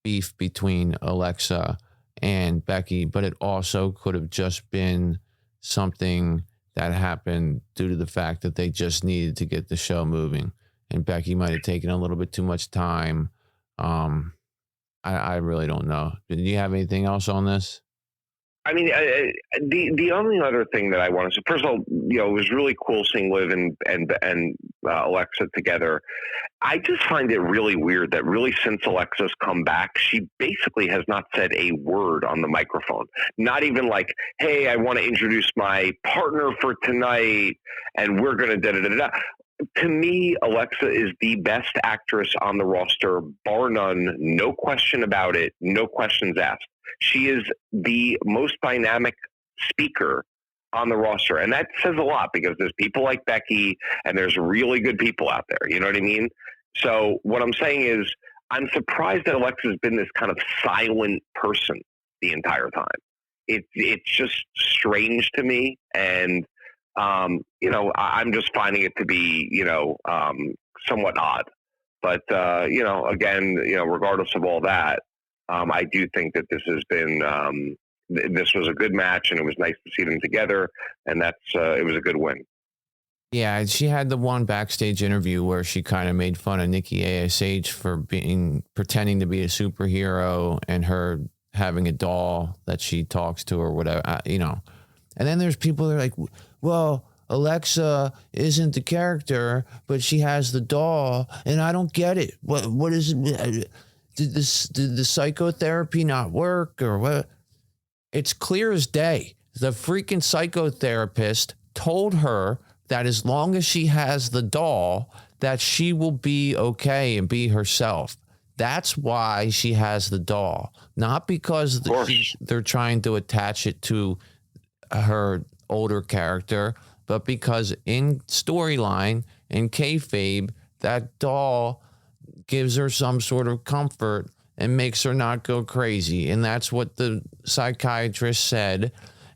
beef between Alexa and Becky, but it also could have just been something that happened due to the fact that they just needed to get the show moving, and Becky might have taken a little bit too much time. I really don't know. Do you have anything else on this? I mean, the only other thing that I want to say, first of all, it was really cool seeing Liv and Alexa together. I just find it really weird that really since Alexa's come back, she basically has not said a word on the microphone. Not even like, hey, I want to introduce my partner for tonight, and we're going to da-da-da-da. To me, Alexa is the best actress on the roster, bar none, no question about it, no questions asked. She is the most dynamic speaker on the roster. And that says a lot because there's people like Becky and there's really good people out there. You know what I mean? So what I'm saying is I'm surprised that Alexa's been this kind of silent person the entire time. It's just strange to me. And, I'm just finding it to be, somewhat odd. But, again, regardless of all that, I do think that this has been this was a good match, and it was nice to see them together, and it was a good win. Yeah, she had the one backstage interview where she kind of made fun of Nikki ASH for pretending to be a superhero and her having a doll that she talks to or whatever, And then there's people that are like, well, Alexa isn't the character, but she has the doll, and I don't get it. What is it? Did the psychotherapy not work, or what? It's clear as day. The freaking psychotherapist told her that as long as she has the doll, that she will be okay and be herself. That's why she has the doll, not because they're trying to attach it to her older character, but because in storyline, in kayfabe, that doll gives her some sort of comfort and makes her not go crazy. And that's what the psychiatrist said.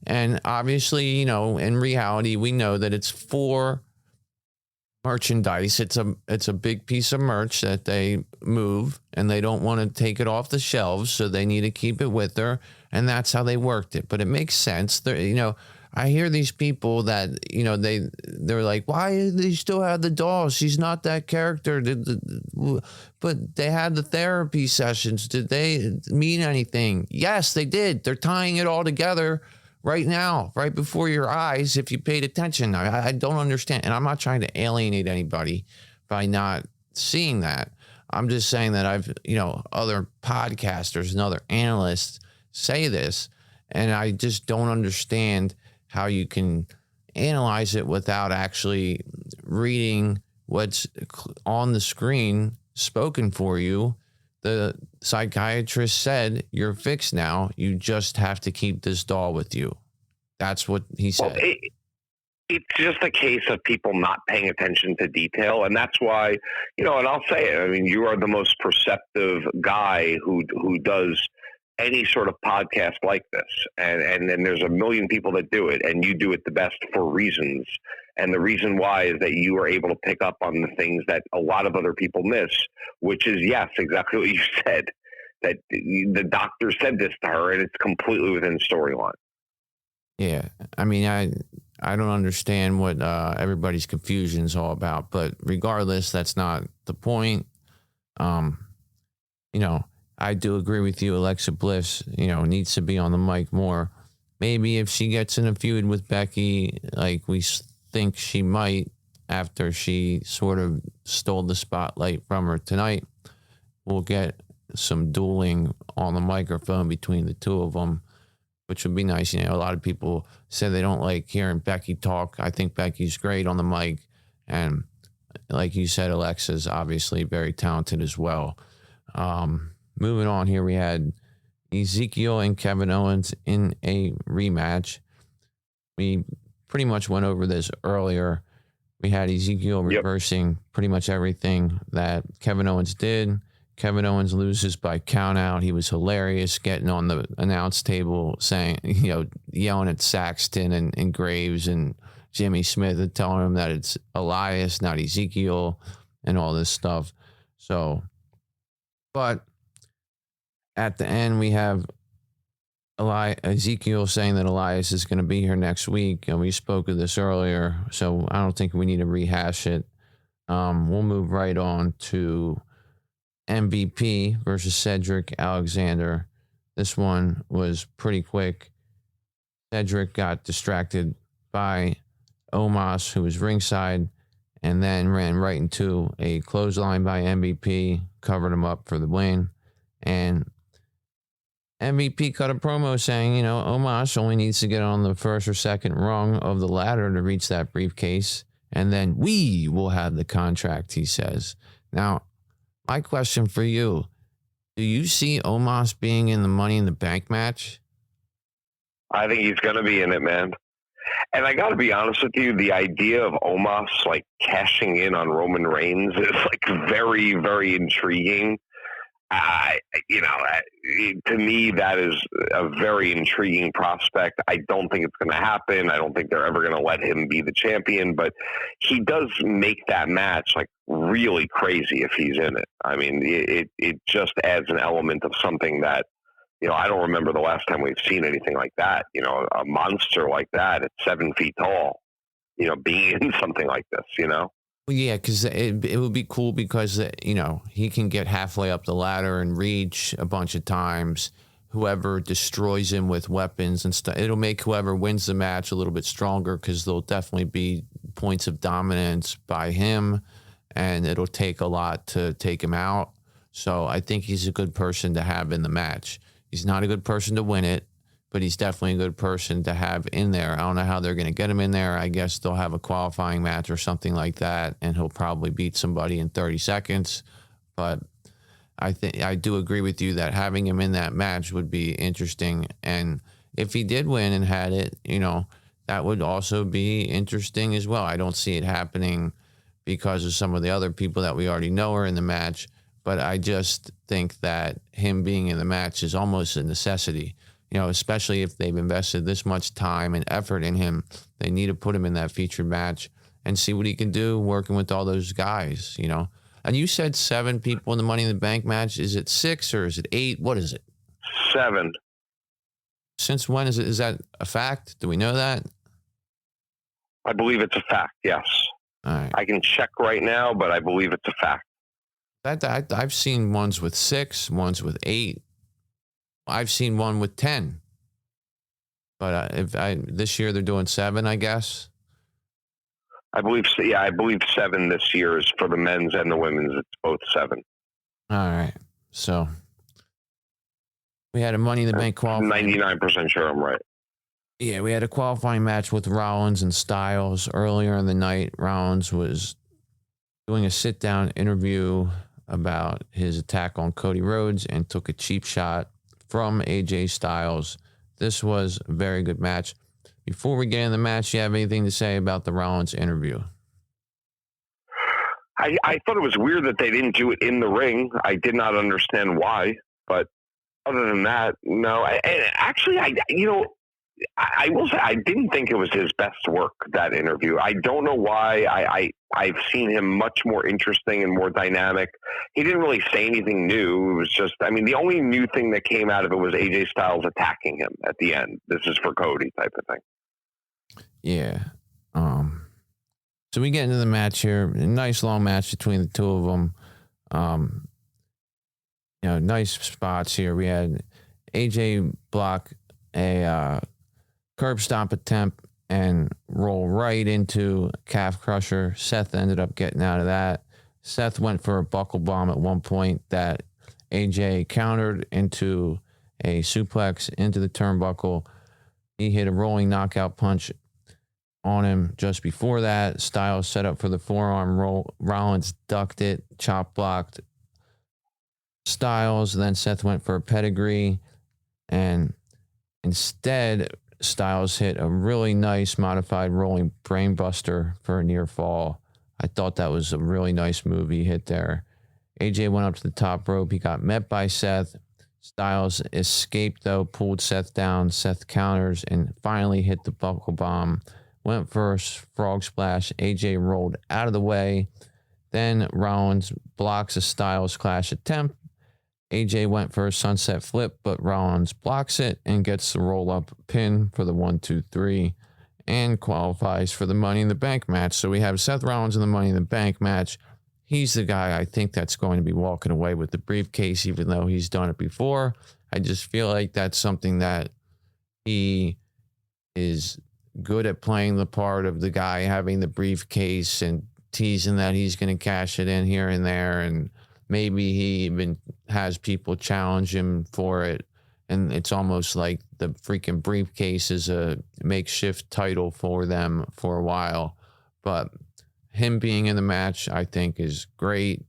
And obviously, in reality, we know that it's for merchandise. It's a big piece of merch that they move, and they don't want to take it off the shelves, so they need to keep it with her, and that's how they worked it. But it makes sense. I hear these people that they're like, why do they still have the doll? She's not that character. But they had the therapy sessions. Did they mean anything? Yes, they did. They're tying it all together right now, right before your eyes, if you paid attention. I don't understand. And I'm not trying to alienate anybody by not seeing that. I'm just saying that other podcasters and other analysts say this, and I just don't understand how you can analyze it without actually reading what's on the screen spoken for you. The psychiatrist said, you're fixed now. You just have to keep this doll with you. That's what he said. Well, it's just a case of people not paying attention to detail. And that's why, and I'll say it. I mean, you are the most perceptive guy who does any sort of podcast like this. And then there's a million people that do it, and you do it the best for reasons. And the reason why is that you are able to pick up on the things that a lot of other people miss, which is, yes, exactly what you said, that the doctor said this to her, and it's completely within storyline. Yeah. I mean, I don't understand what everybody's confusion is all about, but regardless, that's not the point. I do agree with you. Alexa Bliss, needs to be on the mic more. Maybe if she gets in a feud with Becky, like we think she might, after she sort of stole the spotlight from her tonight, we'll get some dueling on the microphone between the two of them, which would be nice. A lot of people say they don't like hearing Becky talk. I think Becky's great on the mic. And like you said, Alexa's obviously very talented as well. Moving on here, we had Ezekiel and Kevin Owens in a rematch. We pretty much went over this earlier. We had Ezekiel reversing pretty much everything that Kevin Owens did. Kevin Owens loses by count out. He was hilarious, getting on the announce table saying, yelling at Saxton and Graves and Jimmy Smith and telling him that it's Elias, not Ezekiel, and all this stuff. But at the end, we have Ezekiel saying that Elias is going to be here next week, and we spoke of this earlier, so I don't think we need to rehash it. We'll move right on to MVP versus Cedric Alexander. This one was pretty quick. Cedric got distracted by Omos, who was ringside, and then ran right into a clothesline by MVP, covered him up for the win. And MVP cut a promo saying, Omos only needs to get on the first or second rung of the ladder to reach that briefcase, and then we will have the contract, he says. Now, my question for you, do you see Omos being in the Money in the Bank match? I think he's going to be in it, man. And I got to be honest with you, the idea of Omos cashing in on Roman Reigns is very, very intriguing. To me, that is a very intriguing prospect. I don't think it's going to happen. I don't think they're ever going to let him be the champion, but he does make that match really crazy if he's in it. I mean, it just adds an element of something that, I don't remember the last time we've seen anything like that. A monster like that at 7 feet tall, being in something like this, Well, yeah, because it would be cool because, he can get halfway up the ladder and reach a bunch of times. whoever destroys him with weapons and stuff. It'll make whoever wins the match a little bit stronger because there'll definitely be points of dominance by him, and it'll take a lot to take him out. So I think he's a good person to have in the match. He's not a good person to win it, but he's definitely a good person to have in there. I don't know how they're going to get him in there. I guess they'll have a qualifying match or something like that, and he'll probably beat somebody in 30 seconds. But I think I do agree with you that having him in that match would be interesting. And if he did win and had it, you know, that would also be interesting as well. I don't see it happening because of some of the other people that we already know are in the match. But I just think that him being in the match is almost a necessity, you know, especially if they've invested this much time and effort in him. They need to put him in that featured match and see what he can do working with all those guys, you know. And you said 7 people in the Money in the Bank match. Is it 6 or is it 8? What is it? 7. Since when is it? Is that a fact? Do we know that? I believe it's a fact, yes. All right. I can check right now, but I believe it's a fact. I've seen ones with 6, ones with 8. I've seen one with 10. But this year they're doing 7, I guess. I believe 7 this year is for the men's and the women's. It's both 7. All right. So we had a Money in the Bank qualifying. 99% sure I'm right. Yeah, we had a qualifying match with Rollins and Styles earlier in the night. Rollins was doing a sit-down interview about his attack on Cody Rhodes and took a cheap shot from AJ Styles. This was a very good match. Before we get in the match, you have anything to say about the Rollins interview? I thought it was weird that they didn't do it in the ring. I did not understand why, but other than that, no. And actually, I will say I didn't think it was his best work, that interview. I don't know why. I've seen him much more interesting and more dynamic. He didn't really say anything new. It was just, I mean, the only new thing that came out of it was AJ Styles attacking him at the end. This is for Cody type of thing. Yeah. So we get into the match here. A nice long match between the two of them. You know, nice spots here. We had AJ block a curb stomp attempt and roll right into calf crusher. Seth ended up getting out of that. Seth went for a buckle bomb at one point that AJ countered into a suplex into the turnbuckle. He hit a rolling knockout punch on him just before that. Styles set up for the forearm roll. Rollins ducked it, chop blocked Styles. Then Seth went for a pedigree, and instead Styles hit a really nice modified rolling brainbuster for a near fall. I thought that was a really nice move he hit there. AJ went up to the top rope. He got met by Seth. Styles escaped, though, pulled Seth down. Seth counters and finally hit the buckle bomb. Went for a frog splash. AJ rolled out of the way. Then Rollins blocks a Styles Clash attempt. AJ went for a sunset flip, but Rollins blocks it and gets the roll-up pin for the 1-2-3 and qualifies for the Money in the Bank match. So we have Seth Rollins in the Money in the Bank match. He's the guy I think that's going to be walking away with the briefcase, even though he's done it before. I just feel like that's something that he is good at, playing the part of the guy having the briefcase and teasing that he's going to cash it in here and there, and maybe he even has people challenge him for it, and it's almost like the freaking briefcase is a makeshift title for them for a while. But him being in the match, I think, is great,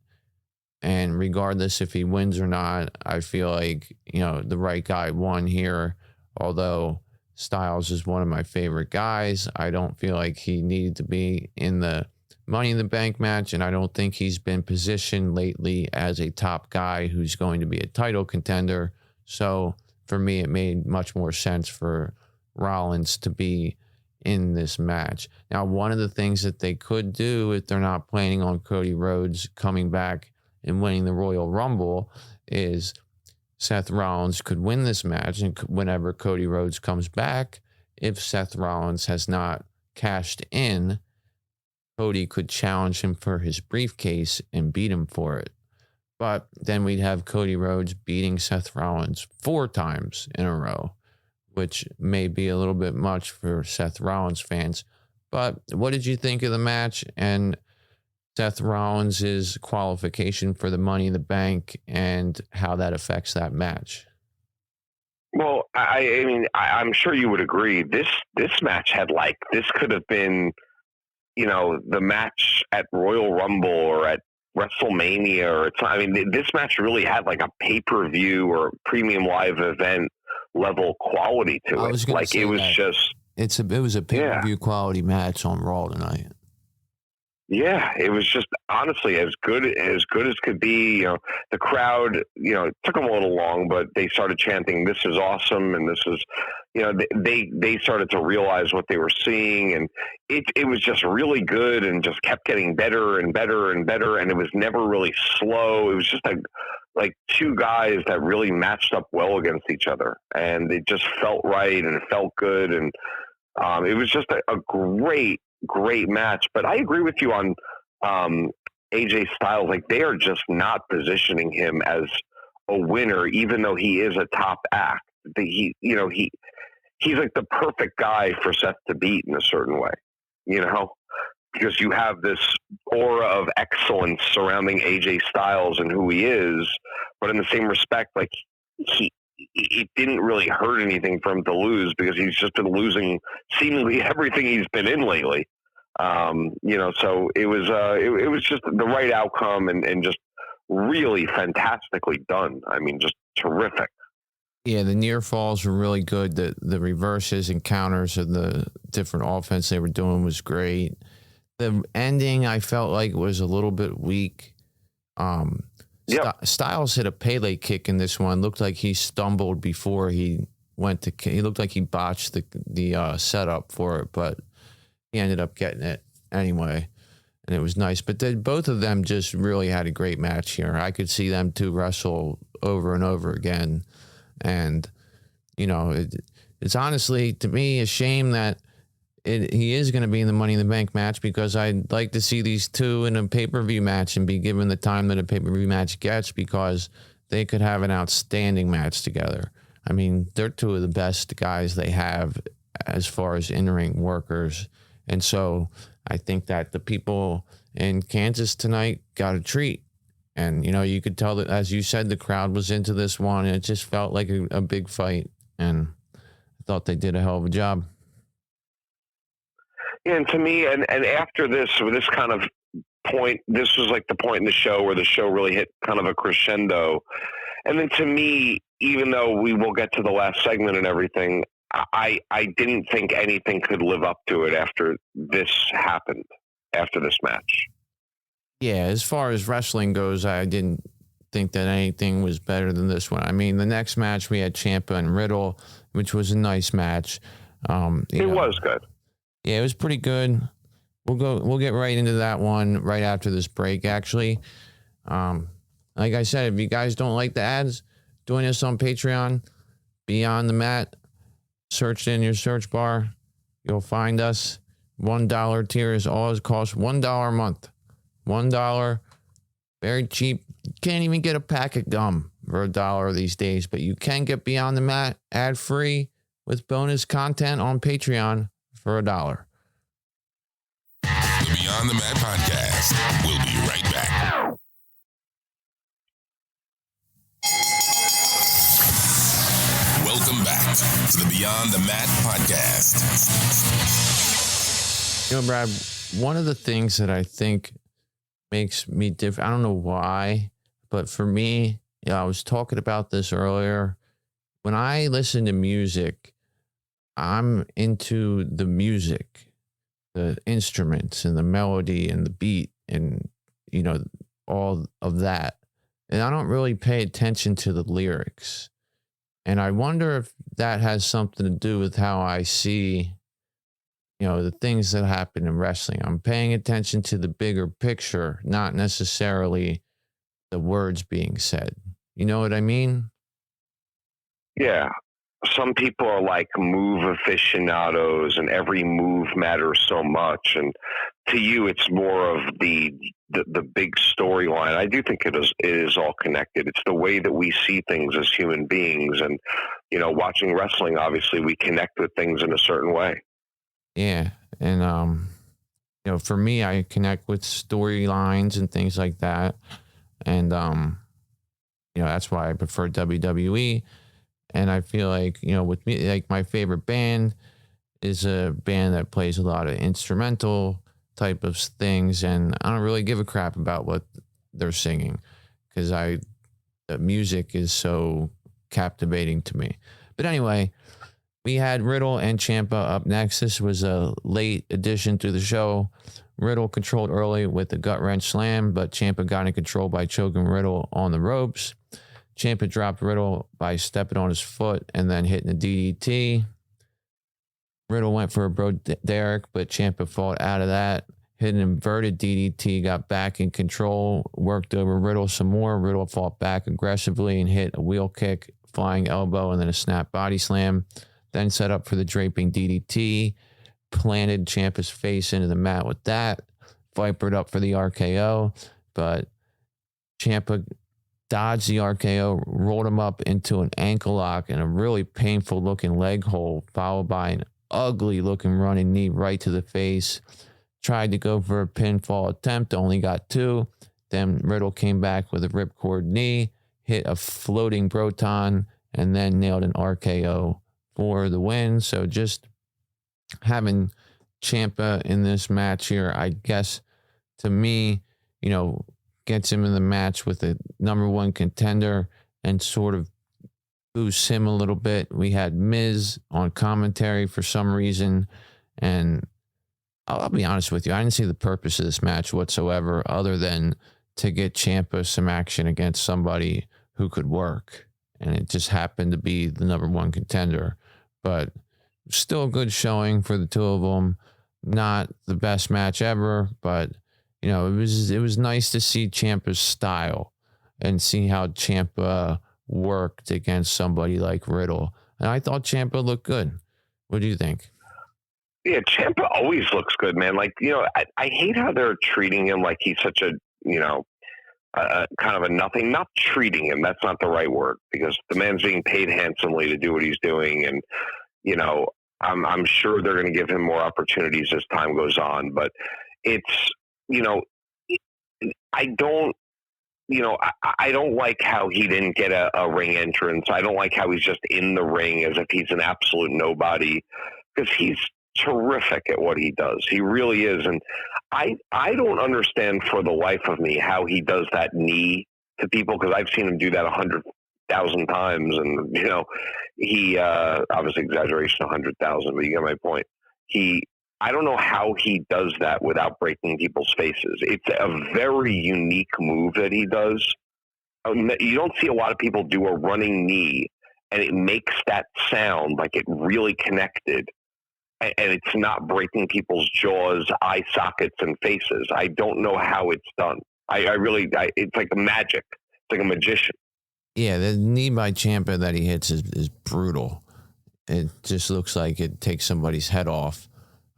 and regardless if he wins or not, I feel like, you know, the right guy won here. Although Styles is one of my favorite guys, I don't feel like he needed to be in the Money in the Bank match, and I don't think he's been positioned lately as a top guy who's going to be a title contender. So for me, it made much more sense for Rollins to be in this match. Now, one of the things that they could do if they're not planning on Cody Rhodes coming back and winning the Royal Rumble is Seth Rollins could win this match, and whenever Cody Rhodes comes back, if Seth Rollins has not cashed in, Cody could challenge him for his briefcase and beat him for it. But then we'd have Cody Rhodes beating Seth Rollins 4 times in a row, which may be a little bit much for Seth Rollins fans. But what did you think of the match and Seth Rollins' qualification for the Money in the Bank and how that affects that match? Well, I mean, I'm sure you would agree. This match had this could have been, the match at Royal Rumble or at WrestleMania this match really had a pay-per-view or premium live event level quality to it. I was going to say it was that. just it was a pay-per-view quality match on Raw tonight. Yeah, it was just honestly as good as could be. The crowd, it took them a little long, but they started chanting, "This is awesome," and this is, they started to realize what they were seeing, and it was just really good, and just kept getting better and better and better, and it was never really slow. It was just like two guys that really matched up well against each other, and it just felt right and it felt good, and it was just a great match. But I agree with you on AJ Styles. They are just not positioning him as a winner, even though he is a top act. He's like the perfect guy for Seth to beat in a certain way, because you have this aura of excellence surrounding AJ Styles and who he is, but in the same respect, it didn't really hurt anything for him to lose, because he's just been losing seemingly everything he's been in lately. So it was just the right outcome and just really fantastically done. I mean, just terrific. Yeah, the near falls were really good. The reverses and counters and the different offense they were doing was great. The ending I felt like was a little bit weak. Styles hit a Pele kick in this one. Looked like he stumbled before he went to. He looked like he botched the setup for it, but he ended up getting it anyway, and it was nice. But both of them just really had a great match here. I could see them two wrestle over and over again, and it's honestly to me a shame that he is going to be in the Money in the Bank match, because I'd like to see these two in a pay-per-view match and be given the time that a pay-per-view match gets, because they could have an outstanding match together. I mean, they're two of the best guys they have as far as in-ring workers. And so I think that the people in Kansas tonight got a treat. And, you could tell that, as you said, the crowd was into this one, and it just felt like a big fight. And I thought they did a hell of a job. And to me, and after this kind of point, this was like the point in the show where the show really hit kind of a crescendo. And then to me, even though we will get to the last segment and everything, I didn't think anything could live up to it after this happened, after this match. Yeah, as far as wrestling goes, I didn't think that anything was better than this one. I mean, the next match we had Ciampa and Riddle, which was a nice match. It was good. Yeah, it was pretty good. We'll get right into that one right after this break, actually. Like I said, if you guys don't like the ads, join us on Patreon, Beyond the Mat. Search in your search bar. You'll find us. $1 tier is always cost $1 a month. $1. Very cheap. You can't even get a pack of gum for $1 these days, but you can get Beyond the Mat ad-free with bonus content on Patreon for $1. The Beyond the Mat podcast. We'll be right back. Welcome back to the Beyond the Mat podcast. Brad, one of the things that I think makes me different, I don't know why, but for me, I was talking about this earlier. When I listen to music, I'm into the music, the instruments and the melody and the beat and, all of that. And I don't really pay attention to the lyrics. And I wonder if that has something to do with how I see, the things that happen in wrestling. I'm paying attention to the bigger picture, not necessarily the words being said. You know what I mean? Yeah. Some people are like move aficionados and every move matters so much. And to you, it's more of the big storyline. I do think it is all connected. It's the way that we see things as human beings, and watching wrestling, obviously, we connect with things in a certain way. Yeah, and for me, I connect with storylines and things like that, and that's why I prefer WWE. And I feel like with me, like my favorite band is a band that plays a lot of instrumental type of things, and I don't really give a crap about what they're singing because the music is so captivating to me. But anyway, we had Riddle and Ciampa up next. This was a late addition to the show. Riddle controlled early with a gut wrench slam, but Ciampa got in control by choking Riddle on the ropes. Ciampa dropped Riddle by stepping on his foot and then hitting a DDT. Riddle went for a bro Derek, but Ciampa fought out of that. Hit an inverted DDT, got back in control, worked over Riddle some more. Riddle fought back aggressively and hit a wheel kick, flying elbow, and then a snap body slam. Then set up for the draping DDT, planted Ciampa's face into the mat with that, vipered up for the RKO, but Ciampa dodged the RKO, rolled him up into an ankle lock and a really painful looking leg hold, followed by an ugly looking running knee right to the face. Tried to go for a pinfall attempt, only got 2. Then Riddle came back with a ripcord knee, hit a floating Broton, and then nailed an RKO for the win. So just having Ciampa in this match here, I guess, to me, gets him in the match with the number 1 contender and sort of boosts him a little bit. We had Miz on commentary for some reason, and I'll be honest with you, I didn't see the purpose of this match whatsoever other than to get Ciampa some action against somebody who could work, and it just happened to be the number 1 contender. But still a good showing for the two of them. Not the best match ever, but it was nice to see Ciampa's style and see how Ciampa worked against somebody like Riddle. And I thought Ciampa looked good. What do you think? Yeah, Ciampa always looks good, man. Like, I hate how they're treating him like he's such a, kind of a nothing. Not treating him, that's not the right word, because the man's being paid handsomely to do what he's doing. And, I'm sure they're going to give him more opportunities as time goes on. But it's, I don't like how he didn't get a ring entrance. I don't like how he's just in the ring as if he's an absolute nobody, because he's terrific at what he does. He really is. And I don't understand for the life of me how he does that knee to people, because I've seen him do that 100,000 times. And, he, obviously exaggeration, 100,000, but you get my point. I don't know how he does that without breaking people's faces. It's a very unique move that he does. You don't see a lot of people do a running knee and it makes that sound like it really connected, and it's not breaking people's jaws, eye sockets, and faces. I don't know how it's done. It's like magic. It's like a magician. Yeah, the knee by Ciampa that he hits is brutal. It just looks like it takes somebody's head off.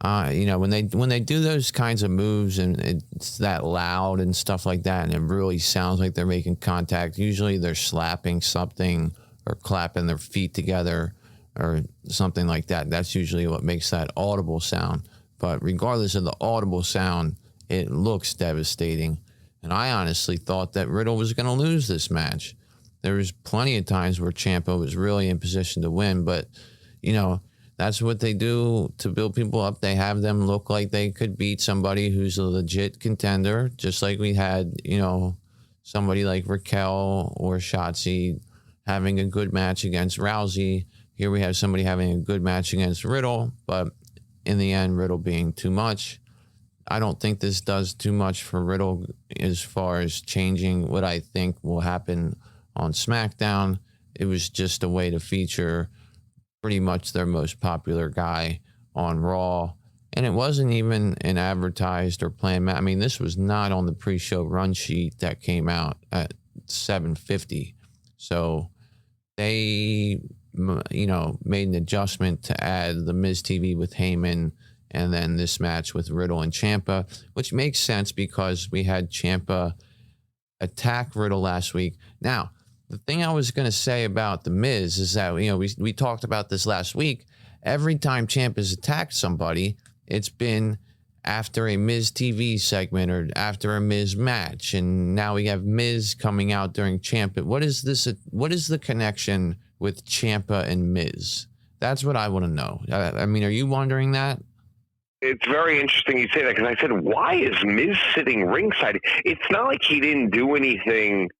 When they do those kinds of moves and it's that loud and stuff like that, and it really sounds like they're making contact, usually they're slapping something or clapping their feet together or something like that. That's usually what makes that audible sound. But regardless of the audible sound, it looks devastating. And I honestly thought that Riddle was going to lose this match. There was plenty of times where Ciampa was really in position to win, but, that's what they do to build people up. They have them look like they could beat somebody who's a legit contender, just like we had, somebody like Raquel or Shotzi having a good match against Rousey. Here we have somebody having a good match against Riddle, but in the end, Riddle being too much. I don't think this does too much for Riddle as far as changing what I think will happen on SmackDown. It was just a way to feature pretty much their most popular guy on Raw. And it wasn't even an advertised or planned match. I mean, this was not on the pre-show run sheet that came out at 7:50. So they, made an adjustment to add the Miz TV with Heyman and then this match with Riddle and Ciampa, which makes sense because we had Ciampa attack Riddle last week. Now, the thing I was going to say about The Miz is that, we talked about this last week. Every time Ciampa's attacked somebody, it's been after a Miz TV segment or after a Miz match. And now we have Miz coming out during Ciampa. What is this? What is the connection with Ciampa and Miz? That's what I want to know. I mean, are you wondering that? It's very interesting you say that, because I said, why is Miz sitting ringside? It's not like he didn't do anything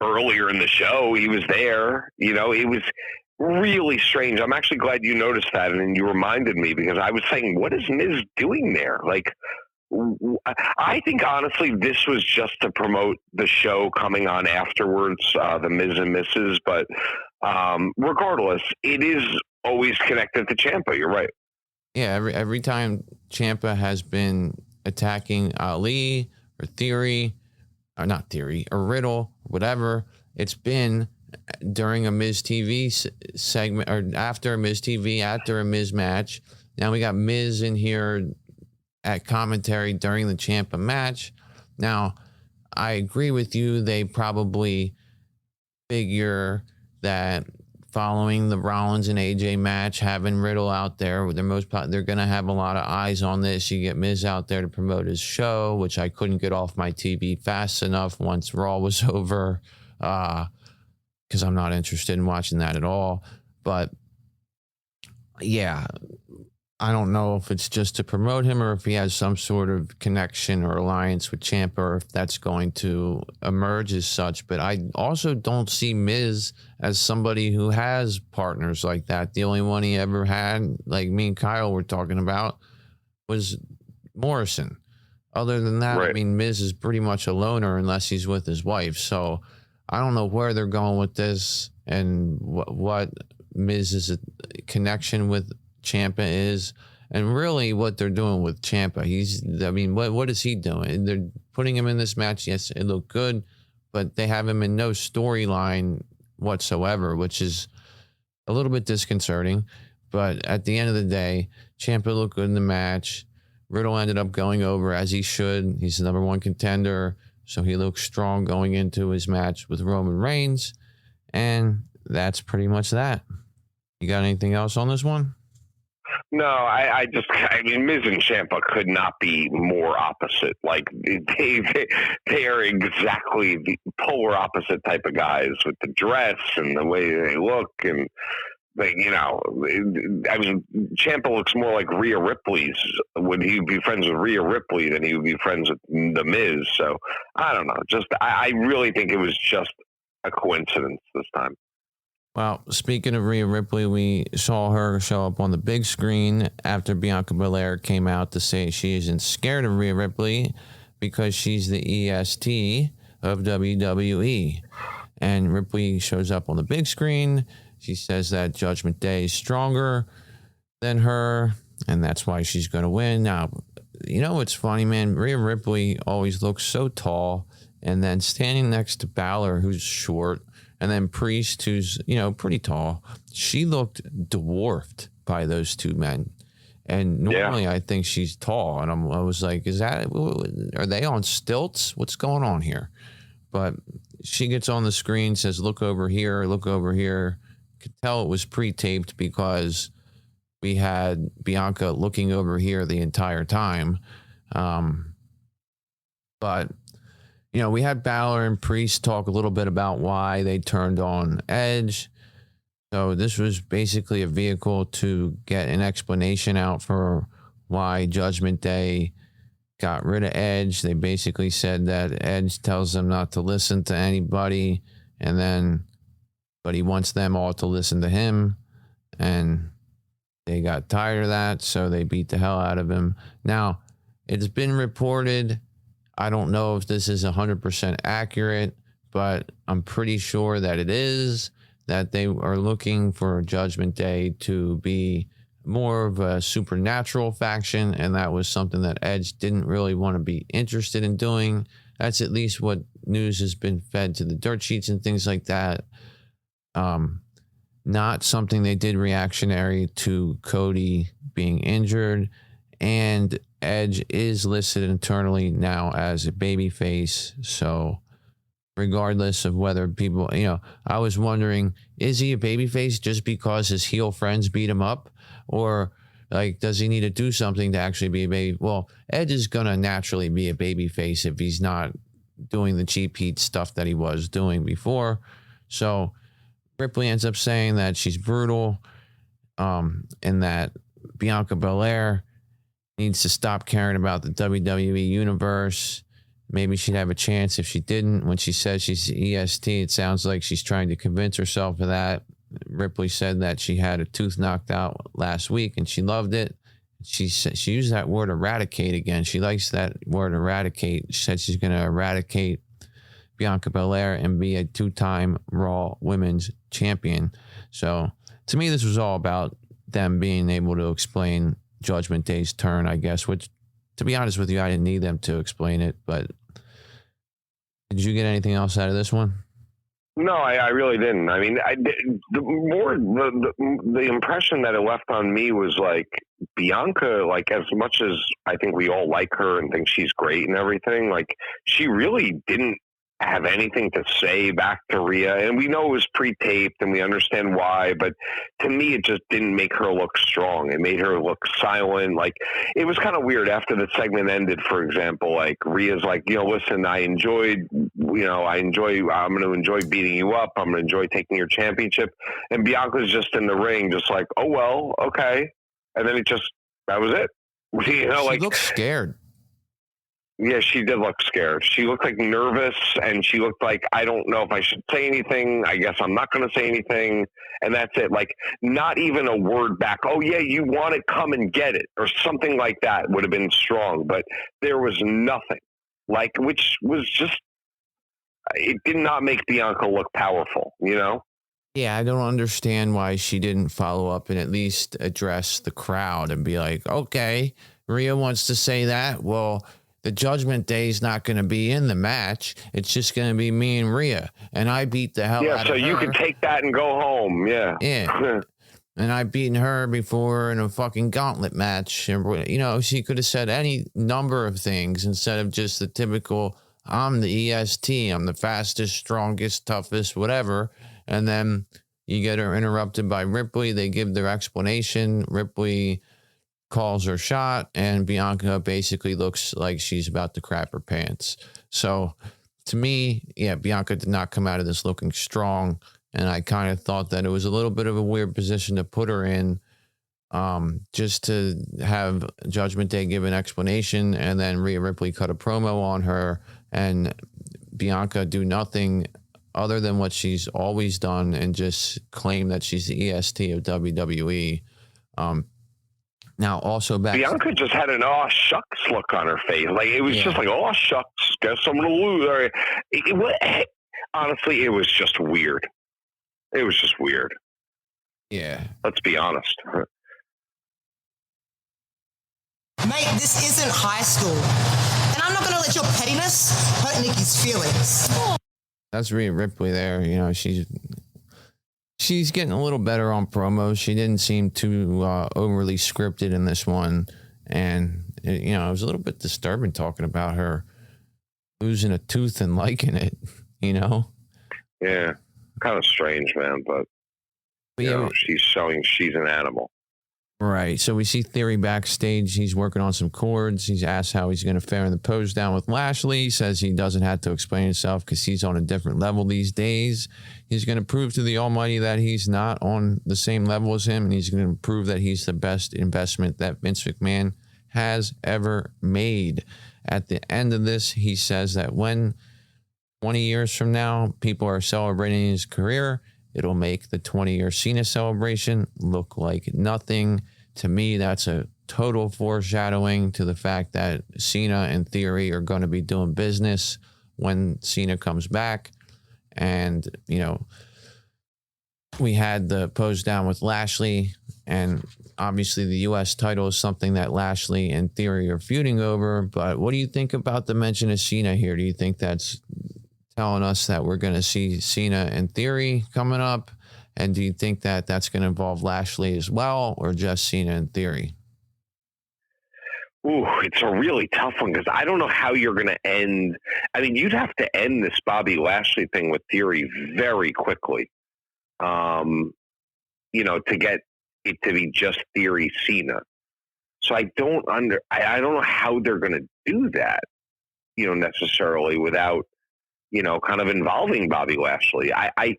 earlier in the show. He was there. It was really strange. I'm actually glad you noticed that, and you reminded me, because I was saying, what is Miz doing there? Like, I think, honestly, this was just to promote the show coming on afterwards, the Miz and Mrs., but regardless, it is always connected to Ciampa. You're right. Yeah, every time Ciampa has been attacking Ali or or Riddle, whatever, it's been during a Miz TV segment or after a Miz TV, after a Miz match. Now we got Miz in here at commentary during the Ciampa match. Now, I agree with you. They probably figure that following the Rollins and AJ match, having Riddle out there, they're going to have a lot of eyes on this. You get Miz out there to promote his show, which I couldn't get off my TV fast enough once Raw was over, because I'm not interested in watching that at all. But yeah, I don't know if it's just to promote him or if he has some sort of connection or alliance with Ciampa, or if that's going to emerge as such. But I also don't see Miz as somebody who has partners like that. The only one he ever had, like me and Kyle were talking about, was Morrison. Other than that, right. I mean, Miz is pretty much a loner unless he's with his wife. So I don't know where they're going with this and what Miz's connection with Ciampa is, and really what they're doing with Ciampa. What is he doing? They're putting him in this match. Yes, it looked good, but they have him in no storyline whatsoever, which is a little bit disconcerting. But at the end of the day, Ciampa looked good in the match. Riddle ended up going over as he should. He's the number one contender, so he looks strong going into his match with Roman Reigns. And that's pretty much that. You got anything else on this one? No, I mean, Miz and Ciampa could not be more opposite. Like, they are exactly the polar opposite type of guys with the dress and the way they look. And, Ciampa looks more like Rhea Ripley's. Would he be friends with Rhea Ripley than he would be friends with The Miz? So, I don't know. I really think it was just a coincidence this time. Well, speaking of Rhea Ripley, we saw her show up on the big screen after Bianca Belair came out to say she isn't scared of Rhea Ripley because she's the EST of WWE. And Ripley shows up on the big screen. She says that Judgment Day is stronger than her, and that's why she's going to win. Now, what's funny, man? Rhea Ripley always looks so tall, and then standing next to Balor, who's short, and then Priest, who's, pretty tall. She looked dwarfed by those two men. And normally I think she's tall. And I was like, are they on stilts? What's going on here? But she gets on the screen, says, look over here, look over here. Could tell it was pre-taped because we had Bianca looking over here the entire time. But we had Balor and Priest talk a little bit about why they turned on Edge. So this was basically a vehicle to get an explanation out for why Judgment Day got rid of Edge. They basically said that Edge tells them not to listen to anybody, but he wants them all to listen to him. And they got tired of that, so they beat the hell out of him. Now, it's been reported, I don't know if this is 100% accurate, but I'm pretty sure that it is, that they are looking for Judgment Day to be more of a supernatural faction, and that was something that Edge didn't really want to be interested in doing. That's at least what news has been fed to the dirt sheets and things like that. Not something they did reactionary to Cody being injured. And Edge is listed internally now as a babyface. So regardless of whether people, I was wondering, is he a babyface just because his heel friends beat him up? Or like, does he need to do something to actually be a baby? Well, Edge is going to naturally be a babyface if he's not doing the cheap heat stuff that he was doing before. So Ripley ends up saying that she's brutal, and that Bianca Belair needs to stop caring about the WWE universe. Maybe she'd have a chance if she didn't. When she says she's EST, it sounds like she's trying to convince herself of that. Ripley said that she had a tooth knocked out last week and she loved it. She used that word eradicate again. She likes that word eradicate. She said she's going to eradicate Bianca Belair and be a 2-time Raw Women's Champion. So to me, this was all about them being able to explain Judgment Day's turn, I guess, which, to be honest with you, I didn't need them to explain it. But did you get anything else out of this one? No, I really didn't. I mean, the impression that it left on me was like Bianca, like as much as I think we all like her and think she's great and everything, like she really didn't have anything to say back to Rhea. And we know it was pre-taped and we understand why, but to me, it just didn't make her look strong. It made her look silent. Like it was kind of weird after the segment ended, for example, like Rhea's like, listen, I'm going to enjoy beating you up. I'm going to enjoy taking your championship. And Bianca's just in the ring, just like, oh, well, okay. And then that was it. She looks scared. Yeah, she did look scared. She looked like nervous, and she looked like, I don't know if I should say anything. I guess I'm not going to say anything. And that's it. Like, not even a word back. Oh, yeah, you want it, come and get it. Or something like that would have been strong. But there was nothing. Like, which was just, it did not make Bianca look powerful, Yeah, I don't understand why she didn't follow up and at least address the crowd and be like, okay, Rhea wants to say that. Well, the Judgment Day is not going to be in the match. It's just going to be me and Rhea. And I beat the hell out of her. Yeah, so you can take that and go home. Yeah. Yeah. And I've beaten her before in a fucking gauntlet match. She could have said any number of things instead of just the typical, I'm the EST. I'm the fastest, strongest, toughest, whatever. And then you get her interrupted by Ripley. They give their explanation. Ripley calls her shot, and Bianca basically looks like she's about to crap her pants. So to me, yeah, Bianca did not come out of this looking strong. And I kind of thought that it was a little bit of a weird position to put her in, just to have Judgment Day give an explanation and then Rhea Ripley cut a promo on her and Bianca do nothing other than what she's always done and just claim that she's the EST of WWE. Now, also back... Bianca just had an aw shucks look on her face. Like, it was just like, aw shucks, guess I'm going to lose. Honestly, it was just weird. It was just weird. Yeah. Let's be honest. Mate, this isn't high school. And I'm not going to let your pettiness hurt Nikki's feelings. That's Rhea Ripley there. She's getting a little better on promos. She didn't seem too overly scripted in this one. And, it was a little bit disturbing talking about her losing a tooth and liking it, Yeah. Kind of strange, man. But she's showing she's an animal. Right. So we see Theory backstage. He's working on some chords. He's asked how he's going to fare in the pose down with Lashley. He says he doesn't have to explain himself because he's on a different level these days. He's going to prove to the Almighty that he's not on the same level as him, and he's going to prove that he's the best investment that Vince McMahon has ever made. At the end of this, he says that when 20 years from now, people are celebrating his career, it'll make the 20-year Cena celebration look like nothing. To me, that's a total foreshadowing to the fact that Cena and Theory are going to be doing business when Cena comes back. And, we had the pose down with Lashley, and obviously the U.S. title is something that Lashley and Theory are feuding over. But what do you think about the mention of Cena here? Do you think that's telling us that we're going to see Cena and Theory coming up? And do you think that that's going to involve Lashley as well, or just Cena and Theory? Ooh, it's a really tough one because I don't know how you're going to end. I mean, you'd have to end this Bobby Lashley thing with Theory very quickly, to get it to be just Theory Cena. So I don't know how they're going to do that, necessarily without, kind of involving Bobby Lashley. I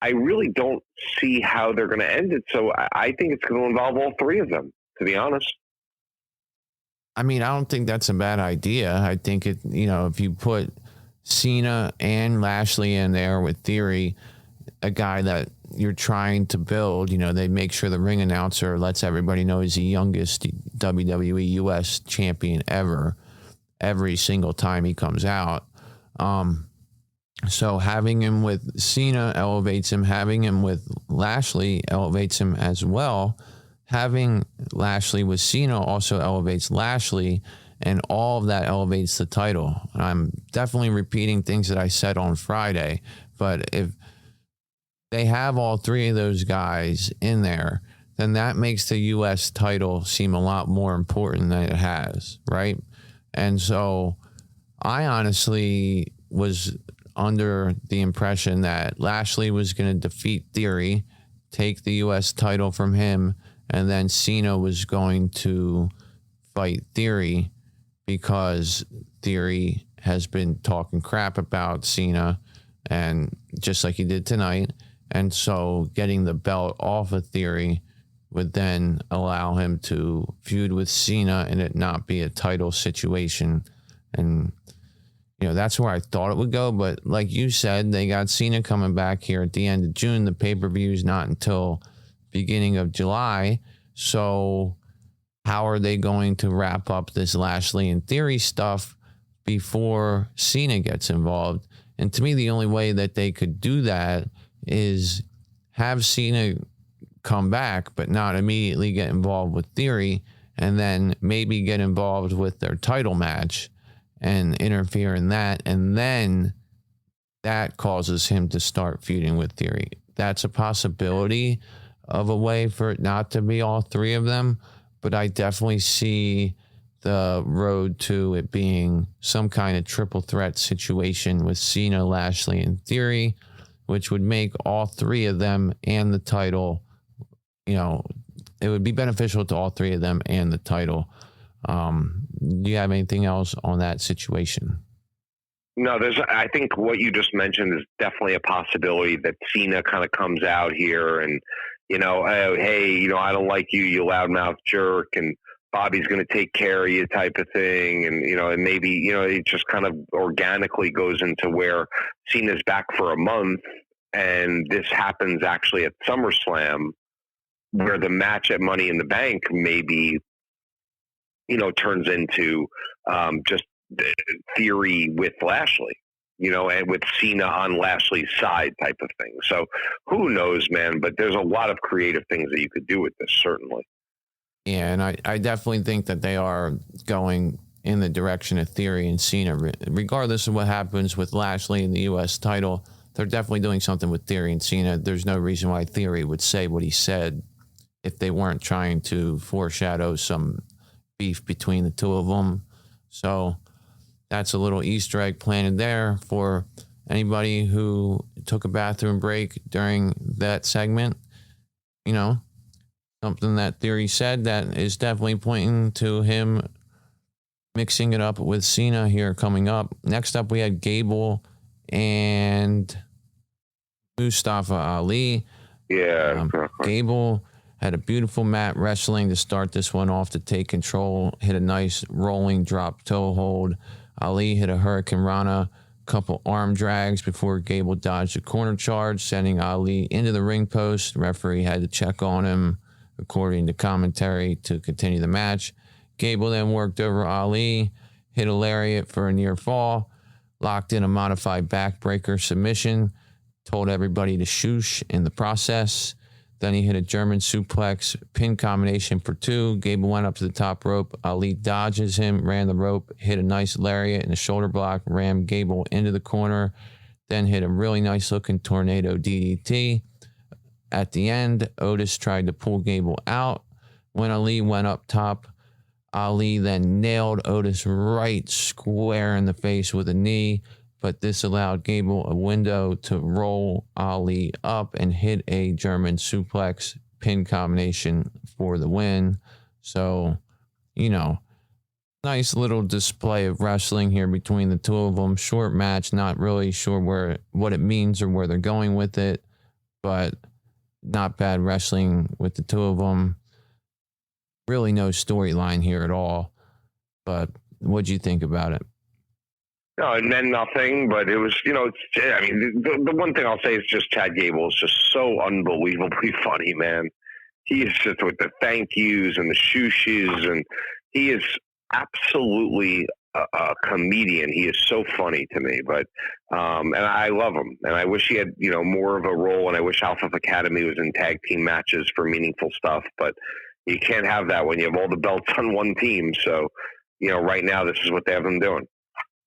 really don't see how they're going to end it. So I think it's going to involve all three of them, to be honest. I mean, I don't think that's a bad idea. I think if you put Cena and Lashley in there with Theory, a guy that you're trying to build, they make sure the ring announcer lets everybody know he's the youngest WWE US champion ever, every single time he comes out. So having him with Cena elevates him. Having him with Lashley elevates him as well. Having Lashley with Cena also elevates Lashley, and all of that elevates the title. I'm definitely repeating things that I said on Friday, but if they have all three of those guys in there, then that makes the U.S. title seem a lot more important than it has, right? And so I honestly was under the impression that Lashley was going to defeat Theory, take the U.S. title from him, and then Cena was going to fight Theory because Theory has been talking crap about Cena, and just like he did tonight. And so getting the belt off of Theory would then allow him to feud with Cena and it not be a title situation. And, that's where I thought it would go. But like you said, they got Cena coming back here at the end of June. The pay-per-view is not until beginning of July. So how are they going to wrap up this Lashley and Theory stuff before Cena gets involved? And to me, the only way that they could do that is have Cena come back, but not immediately get involved with Theory, and then maybe get involved with their title match and interfere in that. And then that causes him to start feuding with Theory. That's a possibility of a way for it not to be all three of them, but I definitely see the road to it being some kind of triple threat situation with Cena, Lashley, and Theory, which would make all three of them and the title, it would be beneficial to all three of them and the title. Do you have anything else on that situation? No, I think what you just mentioned is definitely a possibility that Cena kind of comes out here and, hey, I don't like you, you loudmouth jerk, and Bobby's going to take care of you type of thing. And, and maybe, it just kind of organically goes into where Cena's back for a month. And this happens actually at SummerSlam, where the match at Money in the Bank maybe, turns into just Theory with Lashley, and with Cena on Lashley's side type of thing. So who knows, man, but there's a lot of creative things that you could do with this, certainly. Yeah, and I definitely think that they are going in the direction of Theory and Cena. Regardless of what happens with Lashley and the U.S. title, they're definitely doing something with Theory and Cena. There's no reason why Theory would say what he said if they weren't trying to foreshadow some beef between the two of them. So that's a little Easter egg planted there for anybody who took a bathroom break during that segment. Something that Theory said that is definitely pointing to him mixing it up with Cena here coming up. Next up, we had Gable and Mustafa Ali. Yeah. Gable had a beautiful mat wrestling to start this one off to take control, hit a nice rolling drop toe hold. Ali hit a Hurricane Rana, couple arm drags before Gable dodged a corner charge, sending Ali into the ring post. The referee had to check on him, according to commentary, to continue the match. Gable then worked over Ali, hit a lariat for a near fall, locked in a modified backbreaker submission, told everybody to shoosh in the process. Then he hit a German suplex pin combination for two. Gable went up to the top rope. Ali dodges him, ran the rope, hit a nice lariat and a shoulder block, rammed Gable into the corner, then hit a really nice looking tornado DDT. At the end, Otis tried to pull Gable out. When Ali went up top, Ali then nailed Otis right square in the face with a knee, but this allowed Gable a window to roll Ali up and hit a German suplex pin combination for the win. So, nice little display of wrestling here between the two of them. Short match, not really sure what it means or where they're going with it, but not bad wrestling with the two of them. Really no storyline here at all. But what'd you think about it? No, it meant nothing, but it was, the one thing I'll say is just Chad Gable is just so unbelievably funny, man. He is just with the thank yous and the shooshes, and he is absolutely a comedian. He is so funny to me, but and I love him, and I wish he had more of a role, and I wish Alpha Academy was in tag team matches for meaningful stuff, but you can't have that when you have all the belts on one team. So right now this is what they have them doing.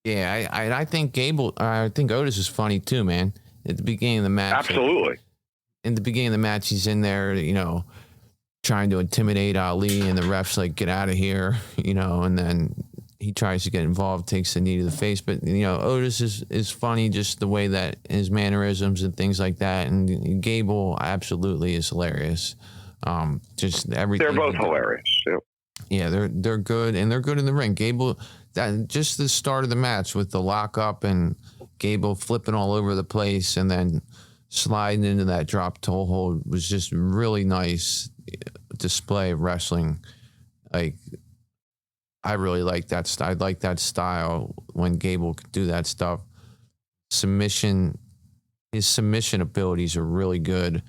Yeah, I think I think Otis is funny too, man. At the beginning of the match, absolutely. In the beginning of the match, he's in there, trying to intimidate Ali, and the ref's like, "Get out of here," and then he tries to get involved, takes a knee to the face. But Otis is funny, just the way that his mannerisms and things like that. And Gable absolutely is hilarious. Just everything. They're both hilarious. Yep. Yeah, they're good, and they're good in the ring. Gable, that just the start of the match with the lockup and Gable flipping all over the place, and then sliding into that drop toe hold was just really nice display of wrestling. Like, I really like that style. I like that style when Gable could do that stuff. His submission abilities are really good.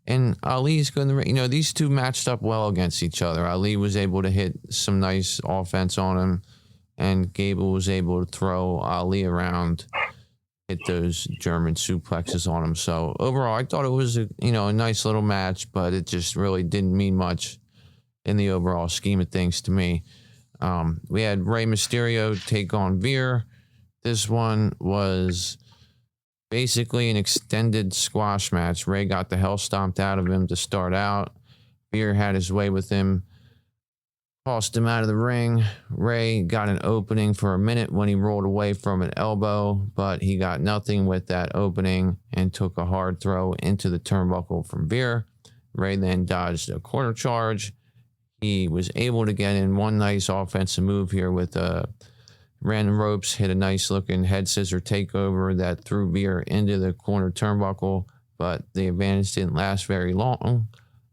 And Ali's going to, these two matched up well against each other. Ali was able to hit some nice offense on him, and Gable was able to throw Ali around, hit those German suplexes on him. So overall, I thought it was a nice little match, but it just really didn't mean much in the overall scheme of things to me. We had Rey Mysterio take on Veer. This one was basically an extended squash match. Rey got the hell stomped out of him to start out. Veer had his way with him, tossed him out of the ring. Rey got an opening for a minute when he rolled away from an elbow, but he got nothing with that opening and took a hard throw into the turnbuckle from Veer. Rey then dodged a corner charge. He was able to get in one nice offensive move here with ran the ropes, hit a nice looking head scissor takeover that threw Veer into the corner turnbuckle, but the advantage didn't last very long.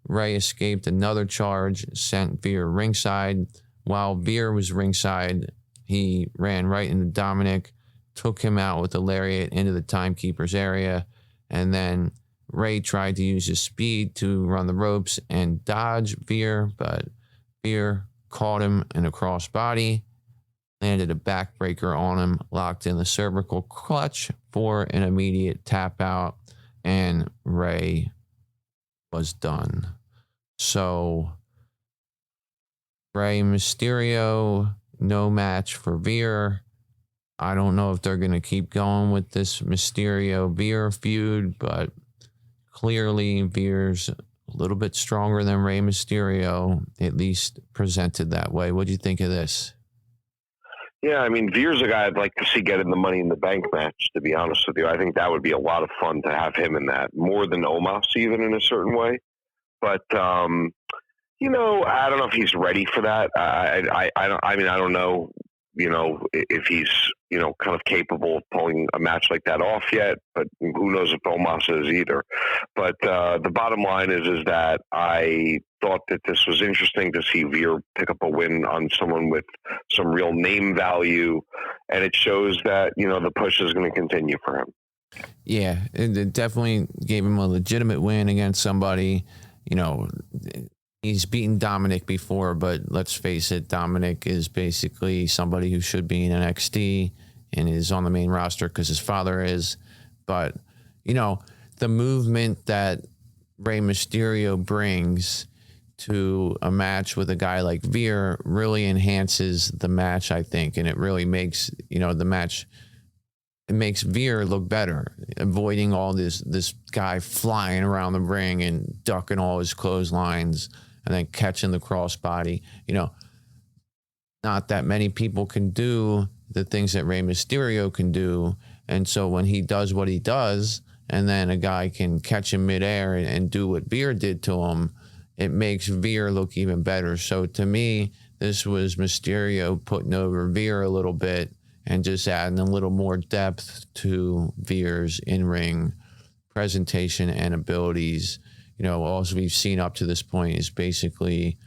Rey escaped another charge, sent Veer ringside. While Veer was ringside, he ran right into Dominic, took him out with a lariat into the timekeeper's area, and then Rey tried to use his speed to run the ropes and dodge Veer, but Veer caught him in a crossbody, landed a backbreaker on him, locked in the cervical clutch for an immediate tap out, and Rey was done. So, Rey Mysterio, no match for Veer. I don't know if they're going to keep going with this Mysterio-Veer feud, but clearly Veer's a little bit stronger than Rey Mysterio, at least presented that way. What do you think of this? Yeah, I mean, Veer's a guy I'd like to see get in the Money in the Bank match, to be honest with you. I think that would be a lot of fun to have him in that, more than Omos even in a certain way. But, I don't know if he's ready for that. I don't know, if he's, kind of capable of pulling a match like that off yet, but who knows if Omos is either. But the bottom line is that I thought that this was interesting to see Veer pick up a win on someone with some real name value, and it shows that, the push is going to continue for him. Yeah, it definitely gave him a legitimate win against somebody. He's beaten Dominic before, but let's face it, Dominic is basically somebody who should be in NXT and is on the main roster because his father is. But, the movement that Rey Mysterio brings to a match with a guy like Veer really enhances the match, I think, and it really makes, the match, it makes Veer look better, avoiding all this guy flying around the ring and ducking all his clotheslines and then catching the crossbody. not that many people can do the things that Rey Mysterio can do. And so when he does what he does, and then a guy can catch him midair and do what Veer did to him, it makes Veer look even better. So to me, this was Mysterio putting over Veer a little bit and just adding a little more depth to Veer's in-ring presentation and abilities. All we've seen up to this point is basically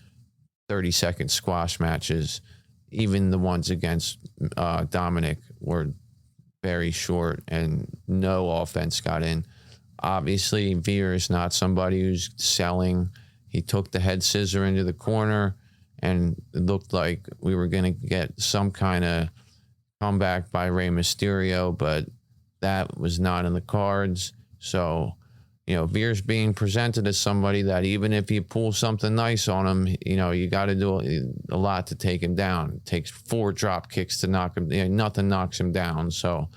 30-second squash matches. Even the ones against Dominic were very short and no offense got in. Obviously, Veer is not somebody who's selling. He took the head scissor into the corner, and it looked like we were going to get some kind of comeback by Rey Mysterio, but that was not in the cards. So, Veer's being presented as somebody that even if you pull something nice on him, you got to do a lot to take him down. It takes 4 drop kicks to knock him. Nothing knocks him down. So,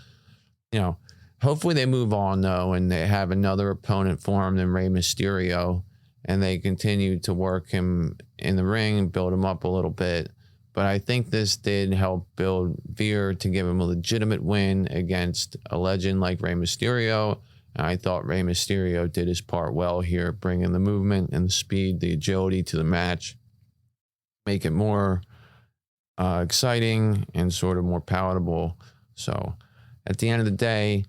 hopefully they move on, though, and they have another opponent for him than Rey Mysterio, and they continue to work him in the ring and build him up a little bit. But I think this did help build Veer to give him a legitimate win against a legend like Rey Mysterio. And I thought Rey Mysterio did his part well here, bringing the movement and the speed, the agility to the match, make it more exciting and sort of more palatable. So at the end of the day,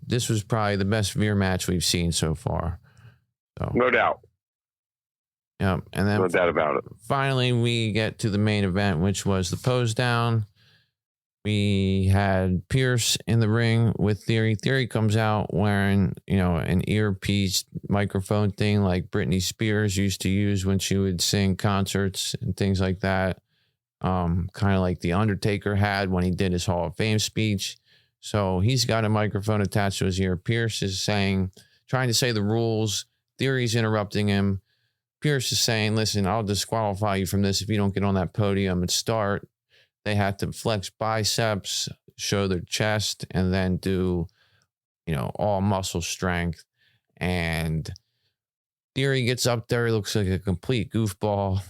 this was probably the best Veer match we've seen so far. So, no doubt. Yeah, and then no doubt about it. Finally, we get to the main event, which was the pose down. We had Pierce in the ring with Theory. Theory comes out wearing, an earpiece microphone thing like Britney Spears used to use when she would sing concerts and things like that. Kind of like The Undertaker had when he did his Hall of Fame speech. So he's got a microphone attached to his ear. Pierce is trying to say the rules. Theory's interrupting him. Pierce is saying, listen, I'll disqualify you from this if you don't get on that podium and start. They have to flex biceps, show their chest, and then do, all muscle strength. And Theory gets up there, looks like a complete goofball,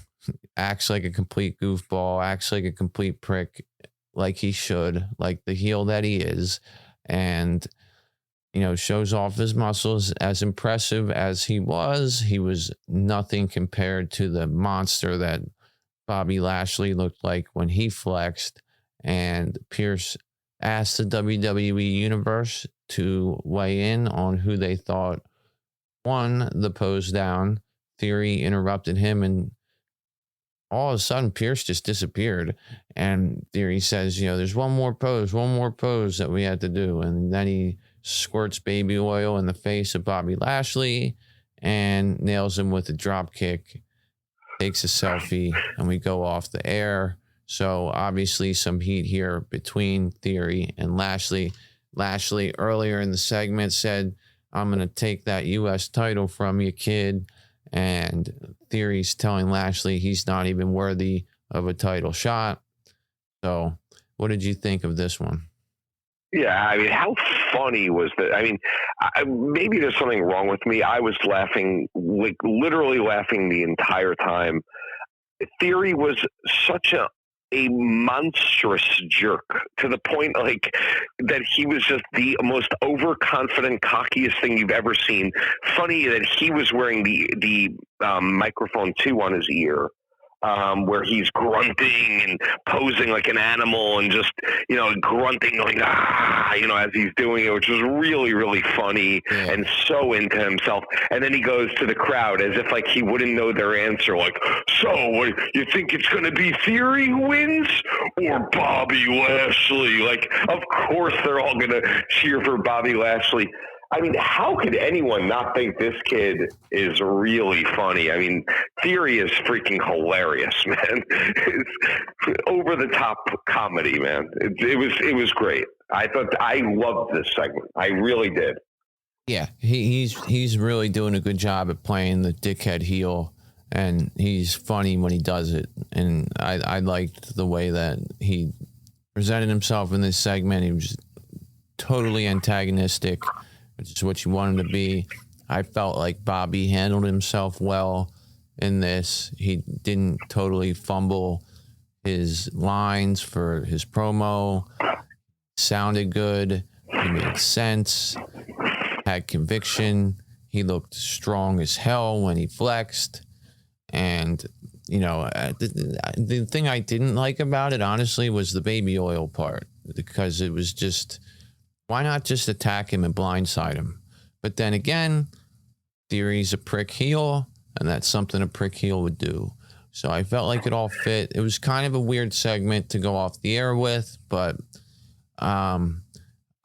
acts like a complete goofball, acts like a complete prick, like he should, like the heel that he is. And, shows off his muscles. As impressive as he was nothing compared to the monster that Bobby Lashley looked like when he flexed. And Pierce asked the WWE Universe to weigh in on who they thought won the pose down. Theory interrupted him, and all of a sudden Pierce just disappeared. And Theory says, there's one more pose that we had to do. And then he squirts baby oil in the face of Bobby Lashley and nails him with a drop kick. Takes a selfie, and we go off the air. So obviously some heat here between Theory and Lashley. Lashley earlier in the segment said, I'm going to take that U.S. title from you, kid. And Theory's telling Lashley he's not even worthy of a title shot. So what did you think of this one? Yeah, how funny was that? Maybe there's something wrong with me. I was laughing, like literally laughing the entire time. Theory was such a monstrous jerk to the point that he was just the most overconfident, cockiest thing you've ever seen. Funny that he was wearing the microphone too on his ear. Where he's grunting and posing like an animal and just, grunting like, as he's doing it, which was really, really funny and so into himself. And then he goes to the crowd as if he wouldn't know their answer. Like, so what, you think it's going to be Theory who wins or Bobby Lashley? Of course they're all going to cheer for Bobby Lashley. How could anyone not think this kid is really funny? Theory is freaking hilarious, man. It's over the top comedy, man. It was great. I loved this segment. I really did. Yeah, he's really doing a good job at playing the dickhead heel, and he's funny when he does it. And I liked the way that he presented himself in this segment. He was totally antagonistic, which is what you want him to be. I felt like Bobby handled himself well in this. He didn't totally fumble his lines for his promo sounded good. He made sense, had conviction. He looked strong as hell when he flexed. And, you know, the thing I didn't like about it, honestly, was the baby oil part, because it was just, why not just attack him and blindside him? But then again, Theory's a prick heel, and that's something a prick heel would do. So I felt like it all fit. It was kind of a weird segment to go off the air with, but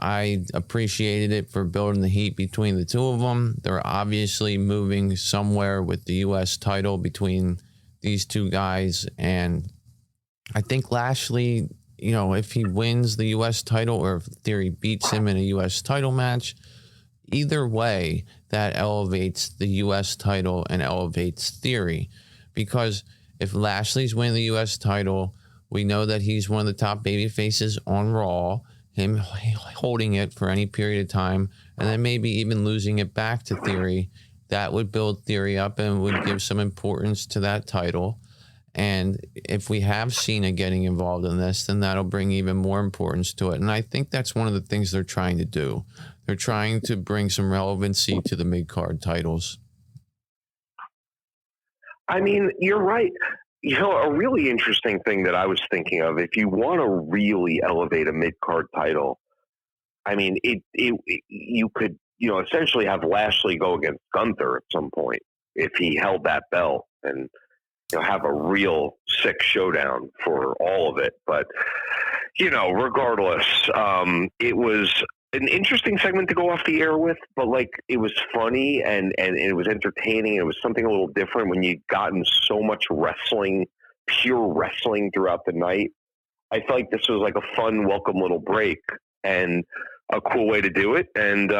I appreciated it for building the heat between the two of them. They're obviously moving somewhere with the U.S. title between these two guys. And I think Lashley, you know, if he wins the U.S. title or if Theory beats him in a U.S. title match, either way, that elevates the U.S. title and elevates Theory. Because if Lashley's winning the U.S. title, we know that he's one of the top baby faces on Raw. Him holding it for any period of time, and then maybe even losing it back to Theory, that would build Theory up and would give some importance to that title. And if we have Cena getting involved in this, then that'll bring even more importance to it. And I think that's one of the things they're trying to do. They're trying to bring some relevancy to the mid-card titles. I mean, you're right. You know, a really interesting thing that I was thinking of, if you want to really elevate a mid-card title, I mean, you could, you know, essentially have Lashley go against Gunther at some point if he held that belt, and, you know, have a real sick showdown for all of it. But, you know, regardless, it was an interesting segment to go off the air with, but like, it was funny and it was entertaining. It was something a little different when you gotten so much wrestling, pure wrestling throughout the night. I felt like this was like a fun, welcome little break and a cool way to do it. And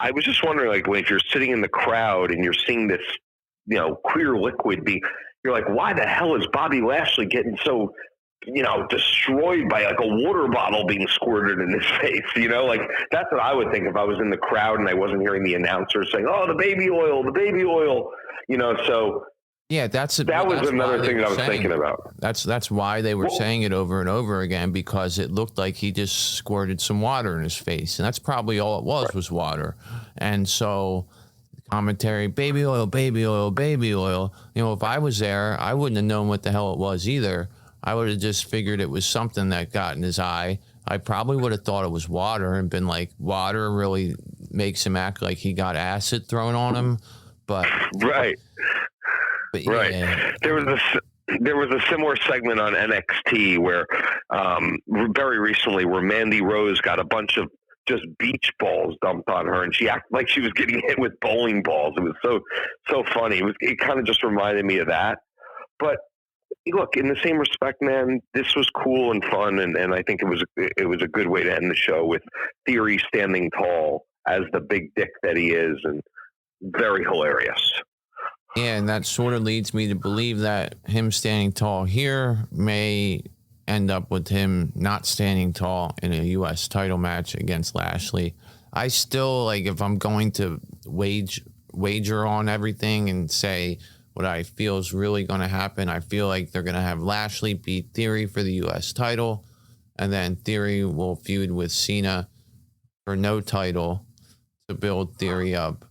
I was just wondering, like, if you're sitting in the crowd and you're seeing this, you know, clear liquid you're like, why the hell is Bobby Lashley getting so, you know, destroyed by like a water bottle being squirted in his face? You know, like, that's what I would think if I was in the crowd and I wasn't hearing the announcer saying, oh, the baby oil, you know. So yeah, that was another thing that I was thinking about. That's why they were saying it over and over again, because it looked like he just squirted some water in his face, and that's probably all it was water. And so commentary, baby oil, baby oil, baby oil. You know, if I was there, I wouldn't have known what the hell it was either. I would have just figured it was something that got in his eye. I probably would have thought it was water and been like, water really makes him act like he got acid thrown on him. But right. Right. Yeah. There was a similar segment on NXT where very recently where Mandy Rose got a bunch of just beach balls dumped on her, and she acted like she was getting hit with bowling balls. It was so funny. It kind of just reminded me of that. But look, in the same respect, man, this was cool and fun, and I think it was a good way to end the show with Theory standing tall as the big dick that he is, and very hilarious. Yeah, and that sort of leads me to believe that him standing tall here may end up with him not standing tall in a U.S. title match against Lashley. I still, like, if I'm going to wager on everything and say what I feel is really going to happen, I feel like they're going to have Lashley beat Theory for the U.S. title, and then Theory will feud with Cena for no title to build Theory up.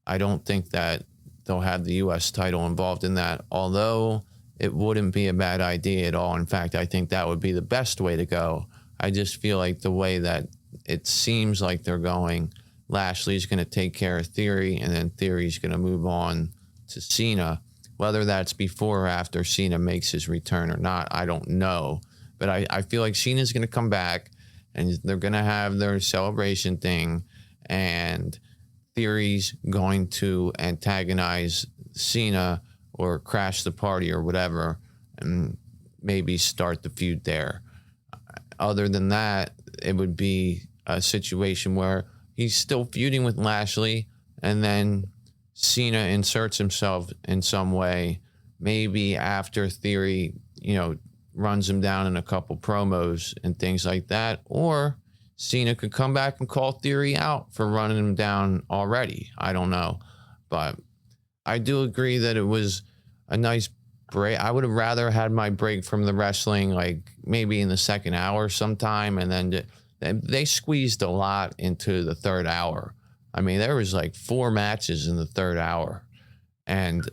I don't think that they'll have the U.S. title involved in that, although it wouldn't be a bad idea at all. In fact, I think that would be the best way to go. I just feel like the way that it seems like they're going, Lashley's going to take care of Theory, and then Theory's going to move on to Cena. Whether that's before or after Cena makes his return or not, I don't know. But I feel like Cena's going to come back, and they're going to have their celebration thing, and Theory's going to antagonize Cena or crash the party or whatever, and maybe start the feud there. Other than that, it would be a situation where he's still feuding with Lashley, and then Cena inserts himself in some way, maybe after Theory, you know, runs him down in a couple promos and things like that, or Cena could come back and call Theory out for running him down already. I don't know. But I do agree that it was a nice break. I would have rather had my break from the wrestling, like maybe in the second hour sometime. And then they squeezed a lot into the third hour. I mean, there was like 4 matches in the third hour. And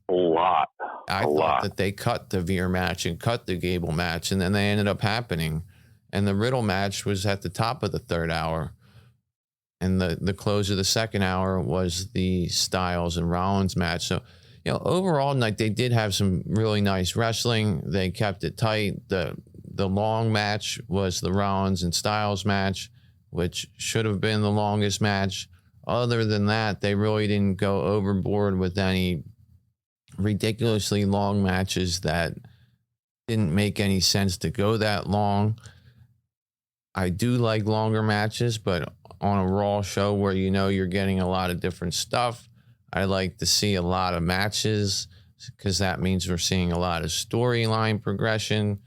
a lot. I thought that they cut the Veer match and cut the Gable match, and then they ended up happening. And the Riddle match was at the top of the third hour. And the close of the second hour was the Styles and Rollins match. So, overall, like, they did have some really nice wrestling. They kept it tight. The long match was the Rollins and Styles match, which should have been the longest match. Other than that, they really didn't go overboard with any ridiculously long matches that didn't make any sense to go that long. I do like longer matches, but on a Raw show where you're getting a lot of different stuff, I like to see a lot of matches because that means we're seeing a lot of storyline progression.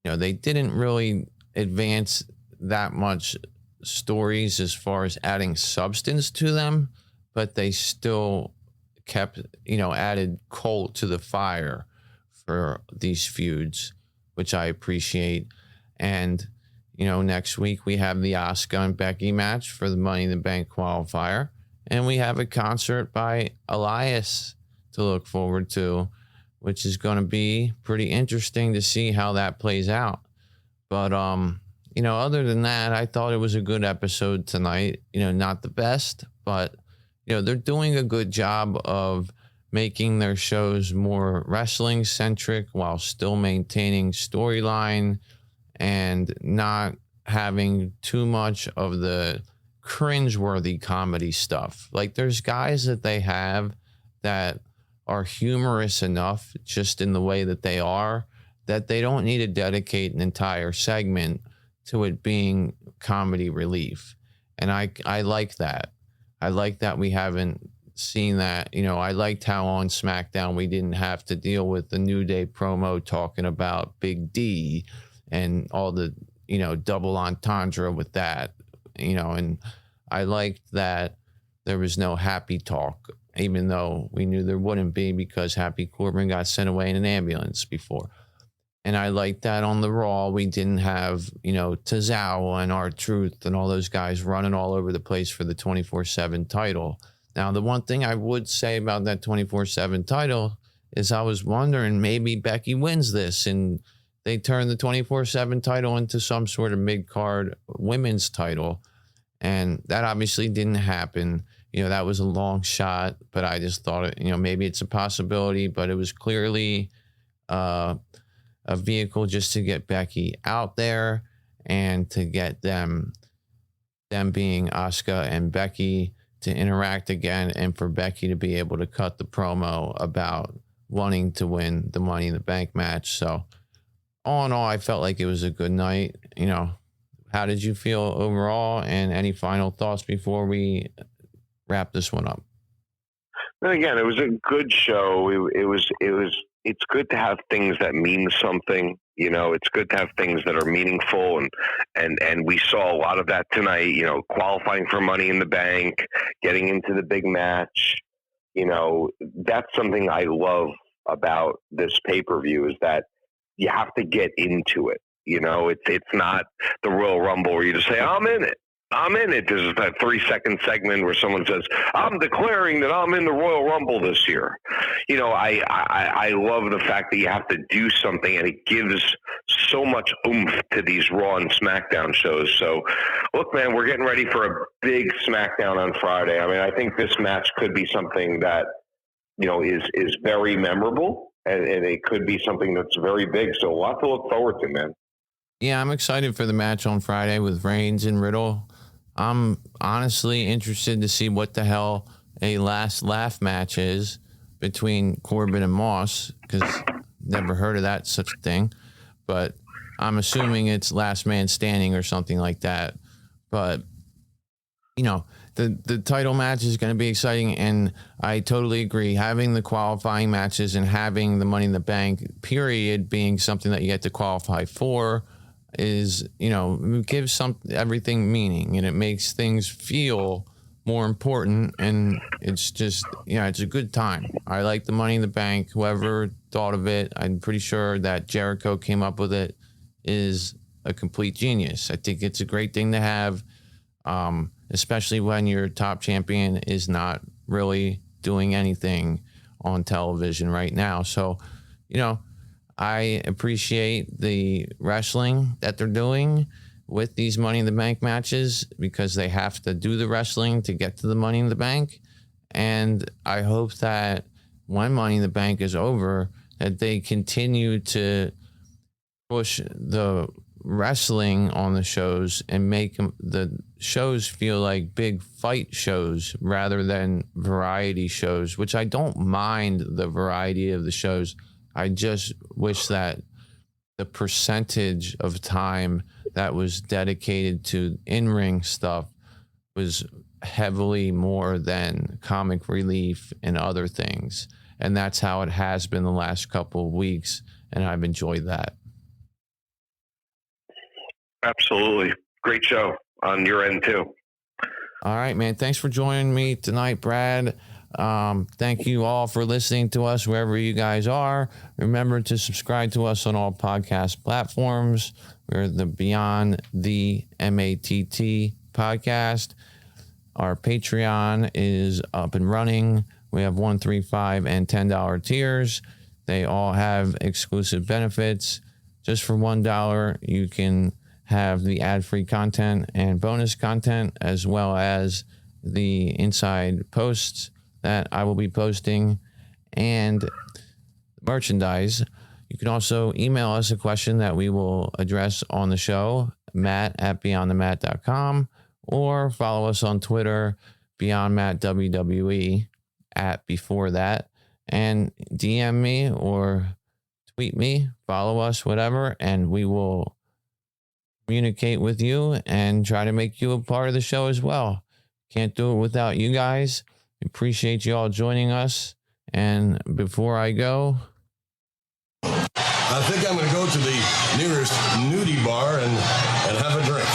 They didn't really advance that much stories as far as adding substance to them, but they still kept, added coal to the fire for these feuds, which I appreciate. And, next week we have the Asuka and Becky match for the Money in the Bank qualifier. And we have a concert by Elias to look forward to, which is going to be pretty interesting to see how that plays out. But, other than that, I thought it was a good episode tonight. Not the best, but, they're doing a good job of making their shows more wrestling centric while still maintaining storyline and not having too much of the cringeworthy comedy stuff. Like, there's guys that they have that are humorous enough just in the way that they are, that they don't need to dedicate an entire segment to it being comedy relief. And I like that. I like that we haven't seen that. I liked how on SmackDown we didn't have to deal with the New Day promo talking about Big D and all the, double entendre with that, and I liked that there was no Happy talk, even though we knew there wouldn't be because Happy Corbin got sent away in an ambulance before. And I liked that on the Raw we didn't have, Tozawa and R-Truth and all those guys running all over the place for the 24/7 title. Now, the one thing I would say about that 24/7 title is I was wondering maybe Becky wins this and they turn the 24/7 title into some sort of mid-card women's title. And that obviously didn't happen. That was a long shot, but I just thought, maybe it's a possibility, but it was clearly a vehicle just to get Becky out there and to get them being Asuka and Becky to interact again, and for Becky to be able to cut the promo about wanting to win the Money in the Bank match. So all in all, I felt like it was a good night. How did you feel overall, and any final thoughts before we wrap this one up? And again, it was a good show. It's good to have things that mean something. It's good to have things that are meaningful, and we saw a lot of that tonight. Qualifying for Money in the Bank, getting into the big match. That's something I love about this pay-per-view, is that you have to get into it. It's not the Royal Rumble where you just say, I'm in it. There's that 3-second segment where someone says, I'm declaring that I'm in the Royal Rumble this year. I love the fact that you have to do something, and it gives so much oomph to these Raw and SmackDown shows. So, look, man, we're getting ready for a big SmackDown on Friday. I mean, I think this match could be something that, is very memorable, and it could be something that's very big. So a lot to look forward to, man. Yeah, I'm excited for the match on Friday with Reigns and Riddle. I'm honestly interested to see what the hell a last laugh match is between Corbin and Moss, because never heard of that such a thing. But I'm assuming it's last man standing or something like that. But, the title match is going to be exciting, and I totally agree. Having the qualifying matches and having the Money in the Bank period being something that you get to qualify for is, gives everything meaning, and it makes things feel more important, and it's just, it's a good time. I like the Money in the Bank. Whoever thought of it, I'm pretty sure that Jericho came up with it, is a complete genius. I think it's a great thing to have, especially when your top champion is not really doing anything on television right now. So, I appreciate the wrestling that they're doing with these Money in the Bank matches, because they have to do the wrestling to get to the Money in the Bank. And I hope that when Money in the Bank is over, that they continue to push the wrestling on the shows and make the shows feel like big fight shows rather than variety shows, which I don't mind the variety of the shows. I just wish that the percentage of time that was dedicated to in-ring stuff was heavily more than comic relief and other things. And that's how it has been the last couple of weeks, and I've enjoyed that. Absolutely. Great show on your end, too. All right, man. Thanks for joining me tonight, Brad. Thank you all for listening to us wherever you guys are. Remember to subscribe to us on all podcast platforms. We're the Beyond the MATT podcast. Our Patreon is up and running. We have $1, $3, $5, and $10 tiers. They all have exclusive benefits. Just for $1, you can have the ad-free content and bonus content, as well as the inside posts that I will be posting and merchandise. You can also email us a question that we will address on the show, matt@beyondthemat.com, or follow us on Twitter, BeyondMattWWE, @before that, and DM me or tweet me, follow us, whatever, and we will communicate with you and try to make you a part of the show as well. Can't do it without you guys. Appreciate you all joining us. And before I go, I think I'm going to go to the nearest nudie bar and have a drink.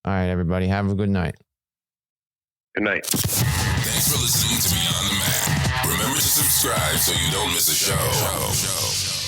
All right, everybody, have a good night. Good night. Thanks for listening to Beyond the Mat. Remember to subscribe so you don't miss a show.